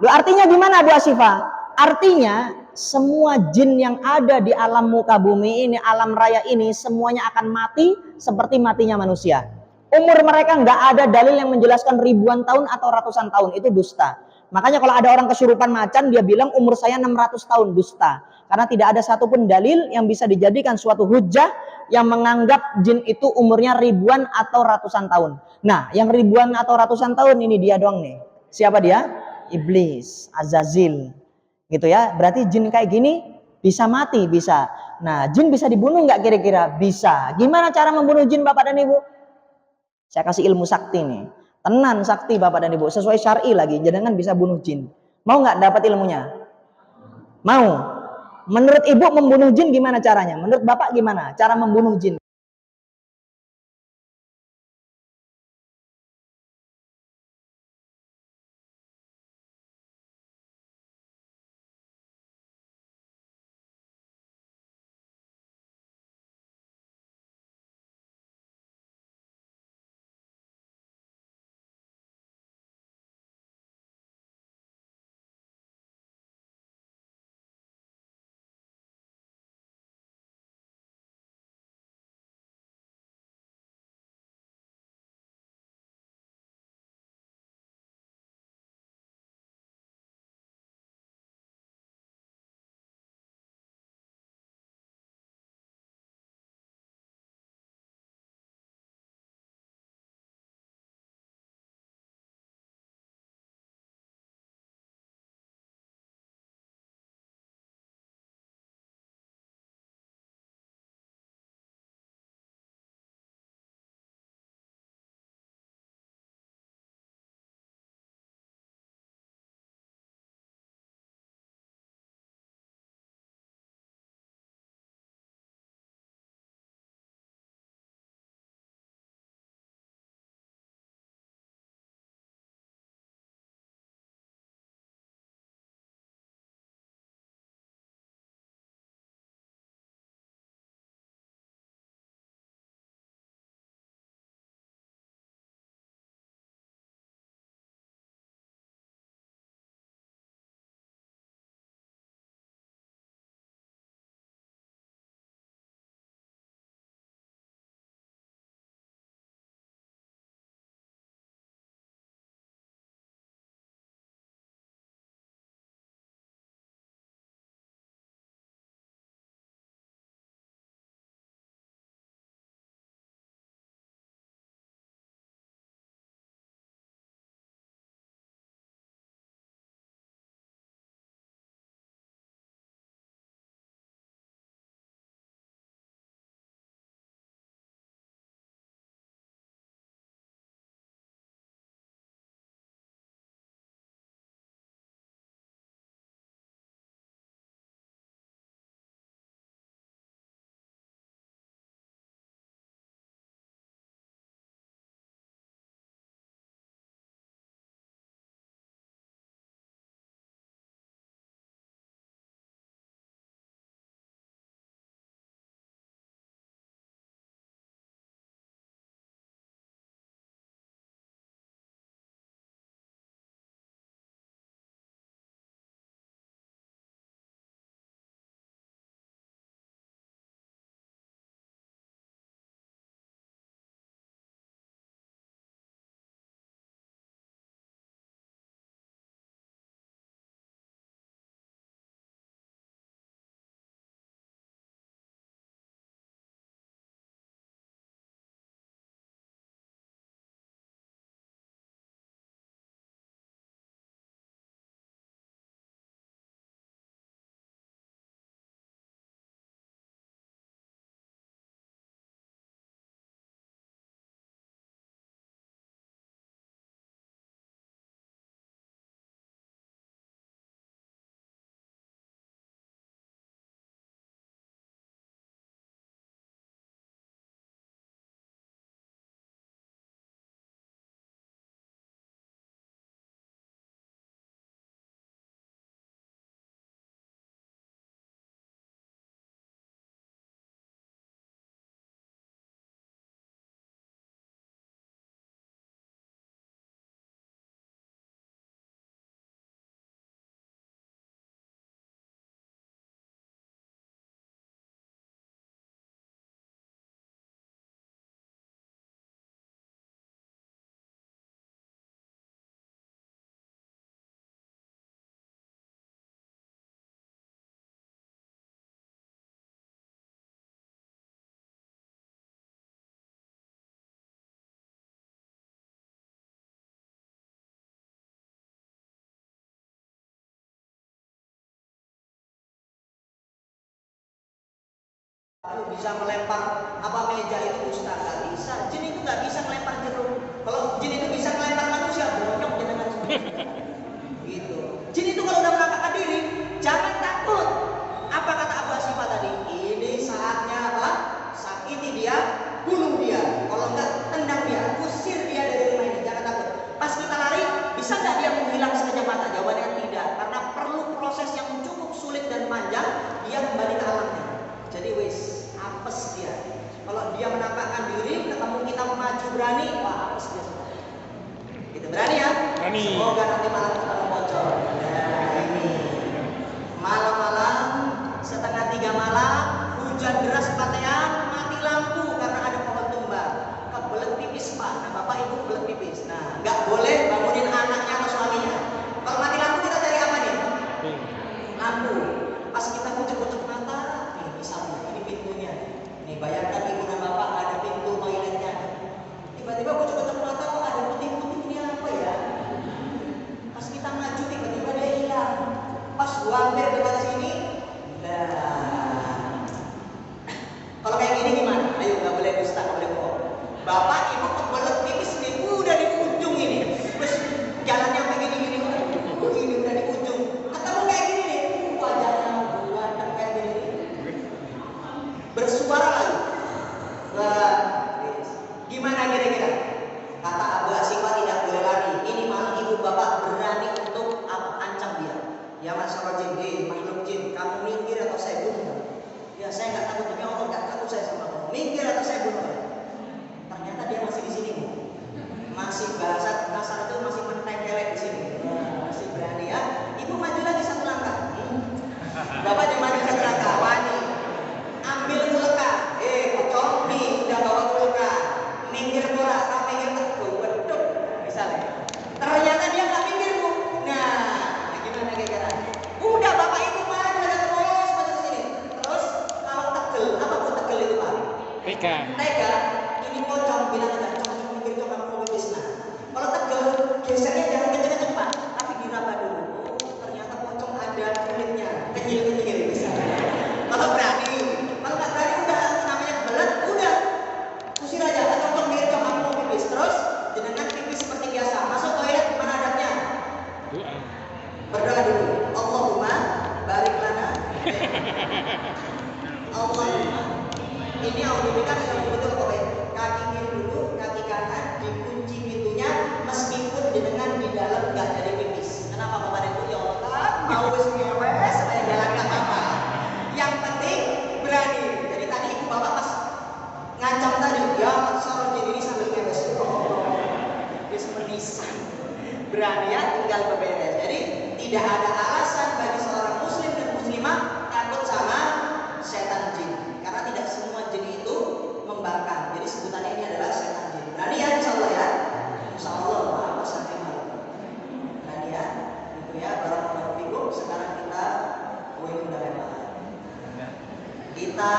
Loh, artinya gimana Bu Asifah? Artinya semua jin yang ada di alam muka bumi ini, alam raya ini, semuanya akan mati seperti matinya manusia. Umur mereka nggak ada dalil yang menjelaskan ribuan tahun atau ratusan tahun, itu dusta. Makanya kalau ada orang kesurupan macan, dia bilang umur saya 600 tahun, dusta. Karena tidak ada satupun dalil yang bisa dijadikan suatu hujah yang menganggap jin itu umurnya ribuan atau ratusan tahun. Nah, yang ribuan atau ratusan tahun ini dia doang nih. Siapa dia? Iblis, Azazil. Gitu ya. Berarti jin kayak gini bisa mati, bisa. Nah, jin bisa dibunuh nggak kira-kira? Bisa. Gimana cara membunuh jin Bapak dan Ibu? Saya kasih ilmu sakti nih. Tenan sakti Bapak dan Ibu. Sesuai syar'i lagi. Jangan bisa bunuh jin. Mau nggak dapat ilmunya? Mau. Menurut Ibu membunuh jin gimana caranya? Menurut Bapak gimana cara membunuh jin? bisa melempar meja itu Ustaz, nggak bisa. Jin itu nggak bisa melempar jeruk. Kalau jin itu bisa melempar manusia, bonyok jenengan semua. Gitu. Jin itu kalau udah melangkahkan diri, jangan takut. Apa kata Abu Asifah tadi? Ini saatnya apa? Sakiti dia, bunuh dia. Kalau enggak, tendang dia, usir dia dari rumah ini. Jangan takut. Pas kita lari, bisa nggak dia menghilang sekejap mata? Jawabannya tidak, karena perlu proses yang cukup sulit dan panjang. Dia kembali ke alamnya. Jadi wis, apes dia. Kalau dia menampakkan diri, ketemu kita maju berani, wah apes dia semua. Kita berani ya? Berani. Semoga nanti malam kita bocor. Nah ini malam-malam setengah 3 malam, hujan deras patean, mati lampu karena ada pohon tumbang. Kebelet pipis Pak. Nah bapak ibu kebelet pipis. Nah nggak boleh bangunin anaknya atau suaminya. Kalau mati lampu kita cari apa nih? Lampu. Pas kita kucek-kucek mata, nih misalnya ini pintunya. Nih bayangkan ibu dan bapak ada pintu toiletnya. Tiba-tiba kucek-kucek mata kok ada putih-putih, ini apa ya? Pas kita maju tiba-tiba dia hilang. Pas gua hampir dekat sini, nah kalau kayak gini gimana? Ayo nggak boleh dusta, nggak boleh bohong. Bapak ibu kebelet pipis nih, udah di ujung ini. Terus jalannya kayak gini-gini, ini udah di ujung. Ketemu kayak gini nih, wajahnya buat kayak gini. Bersuara lagi. Wah, gimana kira-kira? Kata Abu Asifah tidak boleh lari. Ini malam ibu bapak berani untuk ancam dia. Ya masyarakat jin, makhluk jin, kamu minggir atau saya bunuh. Ya saya nggak takut demi Allah, nggak takut saya sama kamu. Minggir atau saya bunuh. Ternyata dia masih di sini, masih bahasa kasar itu masih mentekelek di sini. Masih berani ya. Ibu maju lagi 1 langkah. Bapak cuma maju 1 langkah. Wani, ambil kulka. Kocok nih, udah bawa kulka. Minggir bola, minggir teguh, beduk, misalnya. Ternyata dia nggak minggir bu. Nah, gimana kira-kira? Udah bapak ibu maju ada terus maju ke sini. Terus kalau tegel, apa bu tegel itu pak? Tega. Ini pocong bilang aja, cocok minggir cocok kamu mau pipis. Nah, kalau tegel gesernya jangan kenceng-kenceng pak, tapi diraba dulu. Oh, ternyata pocong ada kulitnya, kenyil-kenyil misalnya. Kalau berani, kalau nggak berani udah namanya kebelet, udah usir aja. Cocok minggir cocok kamu mau pipis. Terus jenengan pipis seperti biasa. Masuk toilet mana adabnya? Berdoa dulu. Allahumma barik lana. Allahumma. Ini audiobika betul pokoknya. Kaki kiri dulu, kaki kanan dikunci pintunya meskipun jenengan di dalam nggak jadi pipis. Kenapa bapak ibu? Ya Allah, mau wis ngewes saya jalan nggak apa-apa. Yang penting berani. Jadi tadi ibu bapak pas ngancam tadi, ya sorot jadi ini sambil ngewes. Wis menisan. Berani ya, tinggal beberes. Jadi tidak ada alasan bagi seorang muslim dan muslimah takut sama setan jin. Karena tidak semua jin itu membangkang. Jadi sebutannya ini adalah setan jin. Berani ya insya Allah ya. Insya Allah apa sampai malam. Berani ya. Itu ya barakallahu fikum. Sekarang kita udah lewat. Kita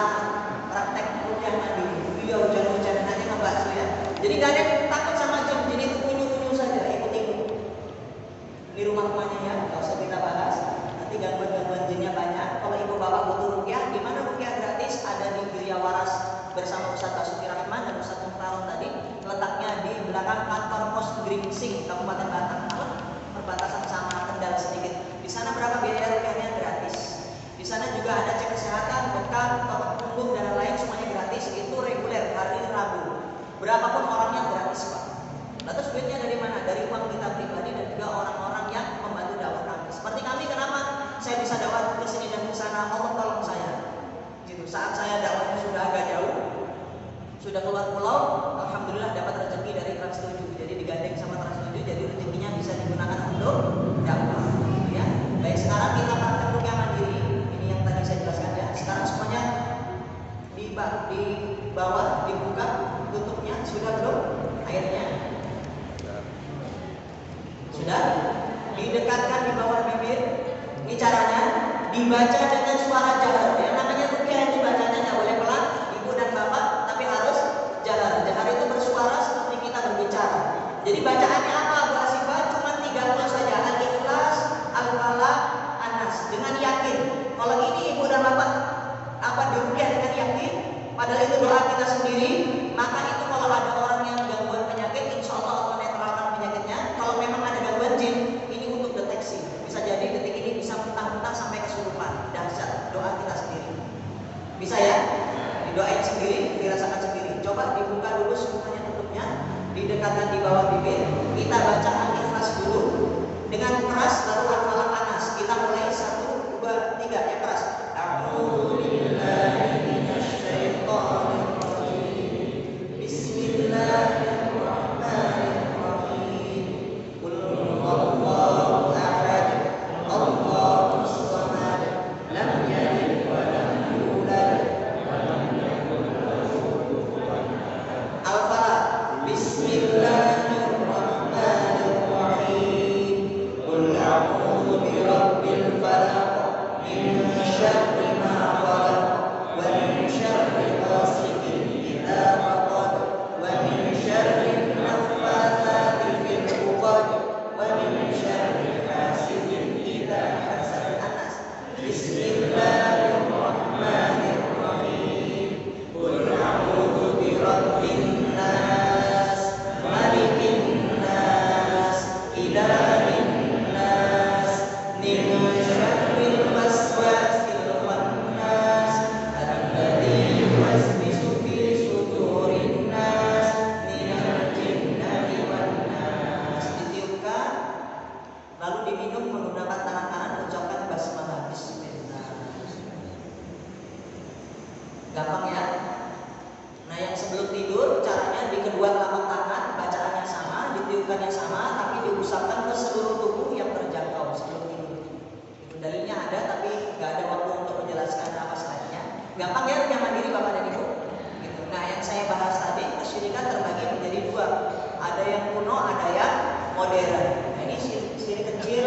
praktek rukyah mandiri. Dia hujan-hujan nanti ngebahas ya. Jadi gak ada yang takut sama jin. Jin itu unyu-unyu saja, ikut-ikut. Di rumah-rumahnya ya, nggak usah kita bahas. Nanti gangguan-gangguan jinnya banyak. Kalau ibu bapak butuh rukyah, di mana rukyah gratis ada di Gria Waras bersama Ustaz Basuki Rahman dan Ustaz Muhtaron tadi. Letaknya di belakang kantor pos Gringsing, Kabupaten Batang, perbatasan sama Kendal sedikit. Di sana berapa biaya rukyahnya? Gratis. Di sana juga ada cek kesehatan, bekam, obat punggung dan lain-lain semuanya gratis. Itu reguler hari Rabu. Berapapun orangnya gratis pak. Lalu duitnya dari mana? Dari uang kita pribadi dan juga orang-orang yang membantu dakwah kami. Seperti kami, kenapa saya bisa dakwah ke sini dan ke sana? Allah tolong saya. Gitu. Saat saya dakwahnya sudah agak jauh, sudah keluar pulau, alhamdulillah dapat rezeki dari Trans 7. Jadi digandeng sama Trans 7, jadi rezekinya bisa digunakan untuk dakwah. Ya. Baik, sekarang kita praktek rukyah mandiri. Ini yang tadi saya jelaskan ya. Sekarang semuanya di bawah dibuka tutupnya, sudah belum? Airnya sudah didekatkan di bawah bibir. Ini caranya dibaca dengan suara jahar. Yang namanya rukyah itu bacanya nggak boleh pelan, ibu dan bapak, tapi harus jahar. Jahar itu bersuara seperti kita berbicara. Jadi bacaannya apa? Bu Asifah cuma 30 saja. Al-Ikhlas, Al-Falaq, An-Nas. Dengan yakin. Kalau ini ibu dan bapak dirukyah dengan yakin, Padahal itu doa kita sendiri. Maka itu kalau ada orang yang gangguan penyakit, insya Allah Allah netralkan penyakitnya. Kalau memang ada gangguan jin, ini untuk deteksi. Bisa jadi detik ini bisa muntah-muntah sampai kesurupan. Dahsyat, doa kita sendiri. Bisa ya? Didoain sendiri, dirasakan sendiri. Coba dibuka dulu semuanya tutupnya, didekatkan di bawah bibir. Kita baca Al-Ikhlas dulu dengan keras, lalu Al-Falaq panas. Kita mulai 1, 2, 3 yang keras. A'udzubillahi minasyaitonirrajim. Bismillahirrahmanirrahim. Qul huwallahu ahad. Allahus samad. Lam yalid wa lam yulad. Al-Falaq. Bismillahirrahmanirrahim. Qul a'udzu birabbil falaq min syarri ma khalaq wa min syarri ghasiqin idza waqab wa min syarri naffatsati fil 'uqad wa min syarri hasidin idza hasad. Anas. Bismillahirrahmanirrahim. Qul a'udzu birabbin nas, malikin nas, ilahin nas, min syarril waswasil khannas, alladzi yuwaswisu fi sudurin nas, minal jinnati wan nas. Ditiupkan, lalu diminum menggunakan tangan kanan, ucapkan basmalah. Bismillah. Gampang ya? Nah, yang sebelum tidur caranya di kedua telapak tangan, bacaannya sama, ditiupkannya sama, tapi diusapkan ke seluruh tubuh yang terjangkau sebelum tidur. Itu dalilnya ada, tapi nggak ada waktu untuk menjelaskan apa selainnya. Gampang ya, yang mandiri Bapak dan Ibu. Gitu. Nah, yang saya bahas tadi, kesyirikan terbagi menjadi dua. Ada yang kuno, ada yang modern. Nah, ini syirik kecil,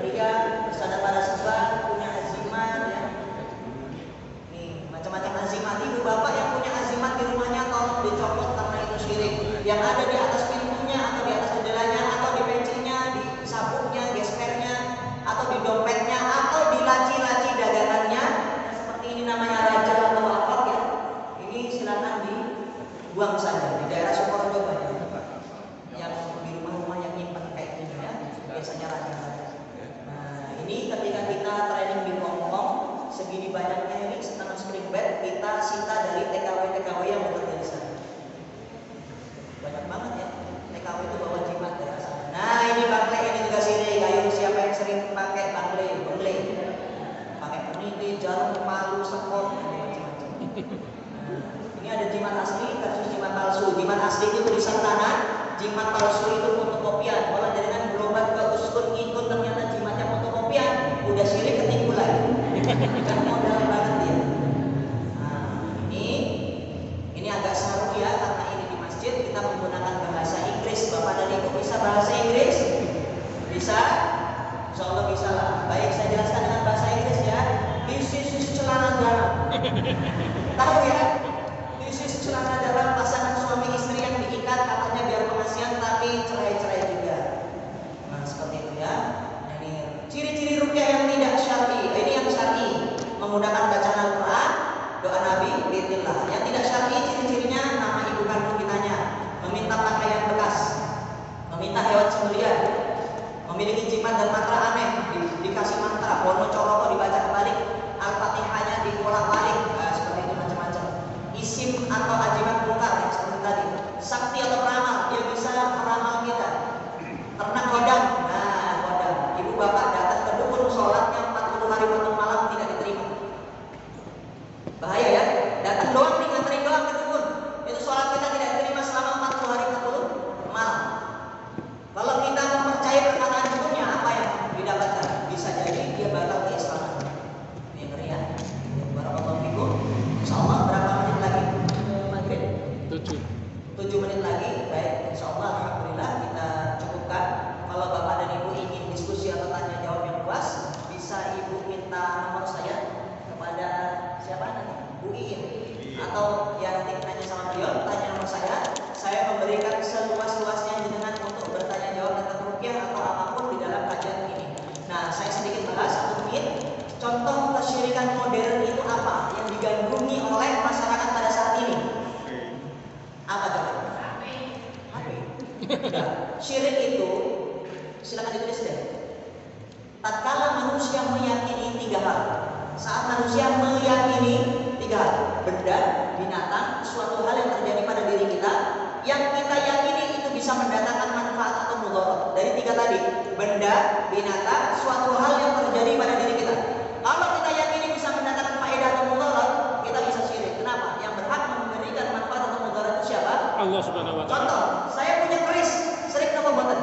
ria, bersandar pada sembah, punya azimat ya. Nih, macam-macam azimat. Ibu bapak yang punya azimat di rumahnya tolong dicopot karena itu syirik. Yang ada di atas pintunya atau di atas jendelanya atau di pecinya, di sabuknya, gespernya, atau di dompetnya atau di laci-laci dagangannya. Seperti ini namanya raja atau wakaf ya. Ini silakan dibuang saja di daerah Sukoharjo banyak. Yang di rumah-rumah yang nyimpan kayak gini ya, biasanya raja-raja. Nah, ini ketika kita training di Hongkong, segini banyaknya ini setengah spring bed kita sita dari TKW yang bekerja di sana. Banyak banget ya. TKW itu bawa jimat dari sana. Nah, ini bangklek ini juga sini. Ayo siapa yang sering pakai bangklek? Pakai peniti, jarum, palu, sekop, macam-macam. Nah, ini ada jimat asli versus jimat palsu. Jimat asli itu tulisan tangan, jimat palsu itu fotokopian. Kalau jadikan berobat ke uskun ngikut ternyata jimatnya fotokopian, udah syirik ketipu lagi. Kan modal banget dia. Nah, ini agak seru ya karena ini di masjid kita menggunakan bahasa Inggris. Bapak dan Ibu bisa bahasa Inggris? Bisa? Insya Allah bisa lah. Baik, saya jelaskan dengan bahasa Inggris ya. This is celana dalam. Tahu ya? This is celana dalam pasangan suami istri yang diikat katanya biar pengasihan tapi cerai-cerai juga. Nah, seperti itu ya. Nah, ini ciri-ciri ruqyah yang tidak syar'i. Ini yang syar'i, menggunakan bacaan Al-Qur'an, doa Nabi, bismillah. Yang tidak syar'i ciri-cirinya nama ibu kandung kitanya, meminta pakaian bekas, meminta hewan sembelihan, memiliki jimat dan mantra aneh, dikasih mantra, bono coroko dibaca kebalik, Al-Fatihahnya dibolak-balik, seperti itu macam-macam. Isim atau ajimat mungkar yang seperti tadi. Sakti atau peramal, dia bisa meramal kita. Ternak kodam, nah kodam. Ibu bapak datang ke dukun, sholatnya 40 hari 40 malam tidak diterima. Bahaya ya, datang doang nih, nganterin doang ke dukun. Itu sholat kita tidak diterima selama 40 hari 40 malam. Kalau kita mempercayai perkataan dukunnya, apa yang didapatkan? Bisa jadi dia batal keislaman. Ini ngeri ya. Barakallahu fikum. Insyaallah berapa menit lagi? Maghrib? 7 menit lagi. Baik, insyaallah alhamdulillah kita cukupkan. Kalau Bapak dan Ibu ingin diskusi atau tanya jawab yang luas, bisa Ibu minta nomor saya kepada siapa nanti? Bu Iin. Atau ya nanti nanya sama beliau, tanya nomor saya memberikan seluas-luasnya dengan untuk bertanya jawab tentang ruqyah atau apapun di dalam kajian ini. Nah, saya sedikit bahas 1 menit. Contoh kesyirikan modern itu apa yang digandrungi oleh masyarakat pada saat ini? Benda, binatang, suatu hal yang terjadi pada diri kita yang kita yakini itu bisa mendatangkan manfaat atau mudarat. Dari 3 tadi, benda, binatang, suatu hal yang terjadi pada diri kita. Kalau kita yakini bisa mendatangkan faedah atau mudarat, kita bisa syirik. Kenapa? Yang berhak memberikan manfaat atau mudarat itu siapa? Allah Subhanahu wa taala. Contoh, saya punya keris, syirik apa mboten?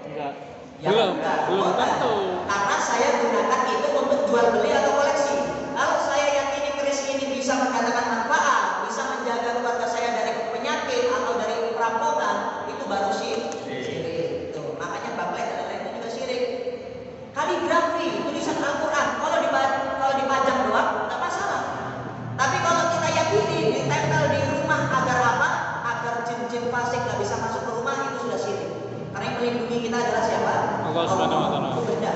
Enggak. Ya, Belum tentu. Karena saya gunakan itu untuk jual beli atau koleksi. Kalau saya yakini keris ini bisa mendatangkan manfaat, bisa menjaga keluarga saya dari penyakit atau dari perampokan, itu baru syirik. Tuh, makanya baklek dan lain-lain itu juga syirik. Kaligrafi, tulisan Al-Quran, kalau dipajang doang, nggak masalah. Tapi kalau kita yakini ditempel di rumah agar apa? Agar jin-jin fasik nggak bisa masuk ke rumah, itu sudah syirik. Karena yang melindungi kita adalah siapa? Allah Subhanahu wa taala. Itu benda.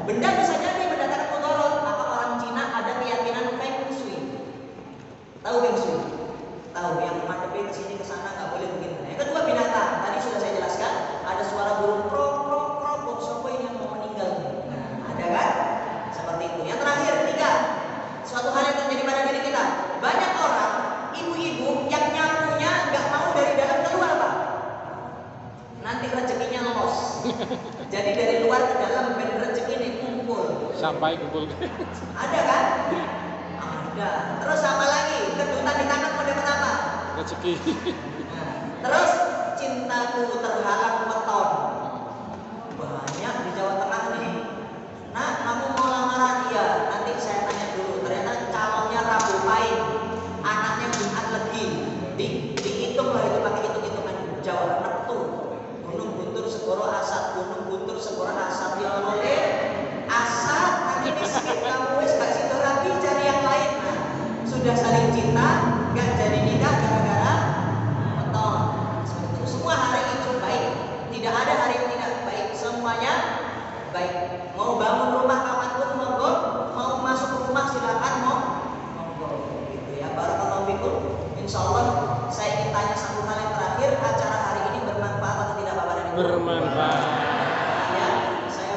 Benda bisa jadi mendatangkan mudarat. Maka orang Cina ada keyakinan Feng Shui. Tahu Feng Shui? Tahu yang madep ke sini ke sana nggak boleh begini. Yang kedua binatang. Tadi sudah saya jelaskan. Ada suara burung krok krok krok. Siapa ini yang mau meninggal? Nah, ada kan? Seperti itu. Yang terakhir 3. Suatu hal yang terjadi pada diri kita. Banyak orang, ibu-ibu yang nyapunya nggak mau dari dalam keluar, Pak. Nanti rezekinya los. Jadi dari luar ke dalam ben rezeki ini kumpul. Sampai kumpul. Ada kan? Ada. Terus apa lagi? Kedutan di tangan mau dapat apa? Rezeki. Nah, terus cintaku terhalang beton. Banyak di Jawa Tengah nih. Nah, kamu mau lamaran? Iya. Nanti saya tanya dulu. Ternyata calonnya Rabu Pahing, anaknya Jumat Legi. Dihitung lah itu pakai hitung-hitungan Jawa. Neptu. Gunung Guntur Segoro Asad, Gunung Guntur Segoro Asad, ya Allah, Asad, nanti miskin kamu wes gak situ lagi cari yang lain. Nah, sudah saling cinta, gak jadi nikah gara-gara beton. Seperti itu. Semua hari itu baik, tidak ada hari yang tidak baik, semuanya baik. Mau bangun rumah kapanpun monggo, mau masuk rumah silakan monggo. Gitu ya, barakallahu fikum. Insyaallah saya ingin tanya satu hal yang terakhir, acara hari ini bermanfaat atau tidak Bapak dan Ibu? Bermanfaat. Ya, saya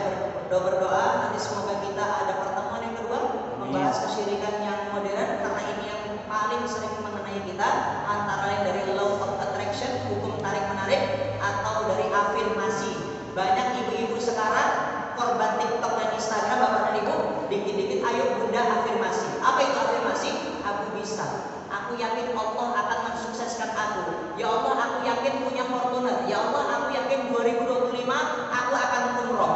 berdoa nanti semoga kita ada pertemuan yang kedua membahas kesyirikan yang modern, karena ini yang paling sering mengenai kita, antara lain dari law of attraction, hukum tarik menarik, atau dari afirmasi. Banyak ibu-ibu sekarang korban TikTok dan Instagram Bapak dan Ibu, dikit-dikit ayo bunda afirmasi. Apa itu afirmasi? Aku bisa. Aku yakin Allah akan mensukseskan aku. Ya Allah, aku yakin punya Fortuner. Ya Allah, aku yakin 2025 aku akan umroh.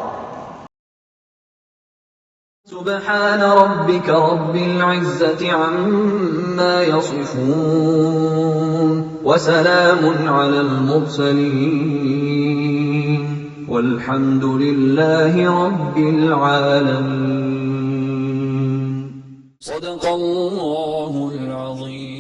سبحان ربك رب العزة عما يصفون وسلام على المرسلين والحمد لله رب العالمين صدق الله العظيم.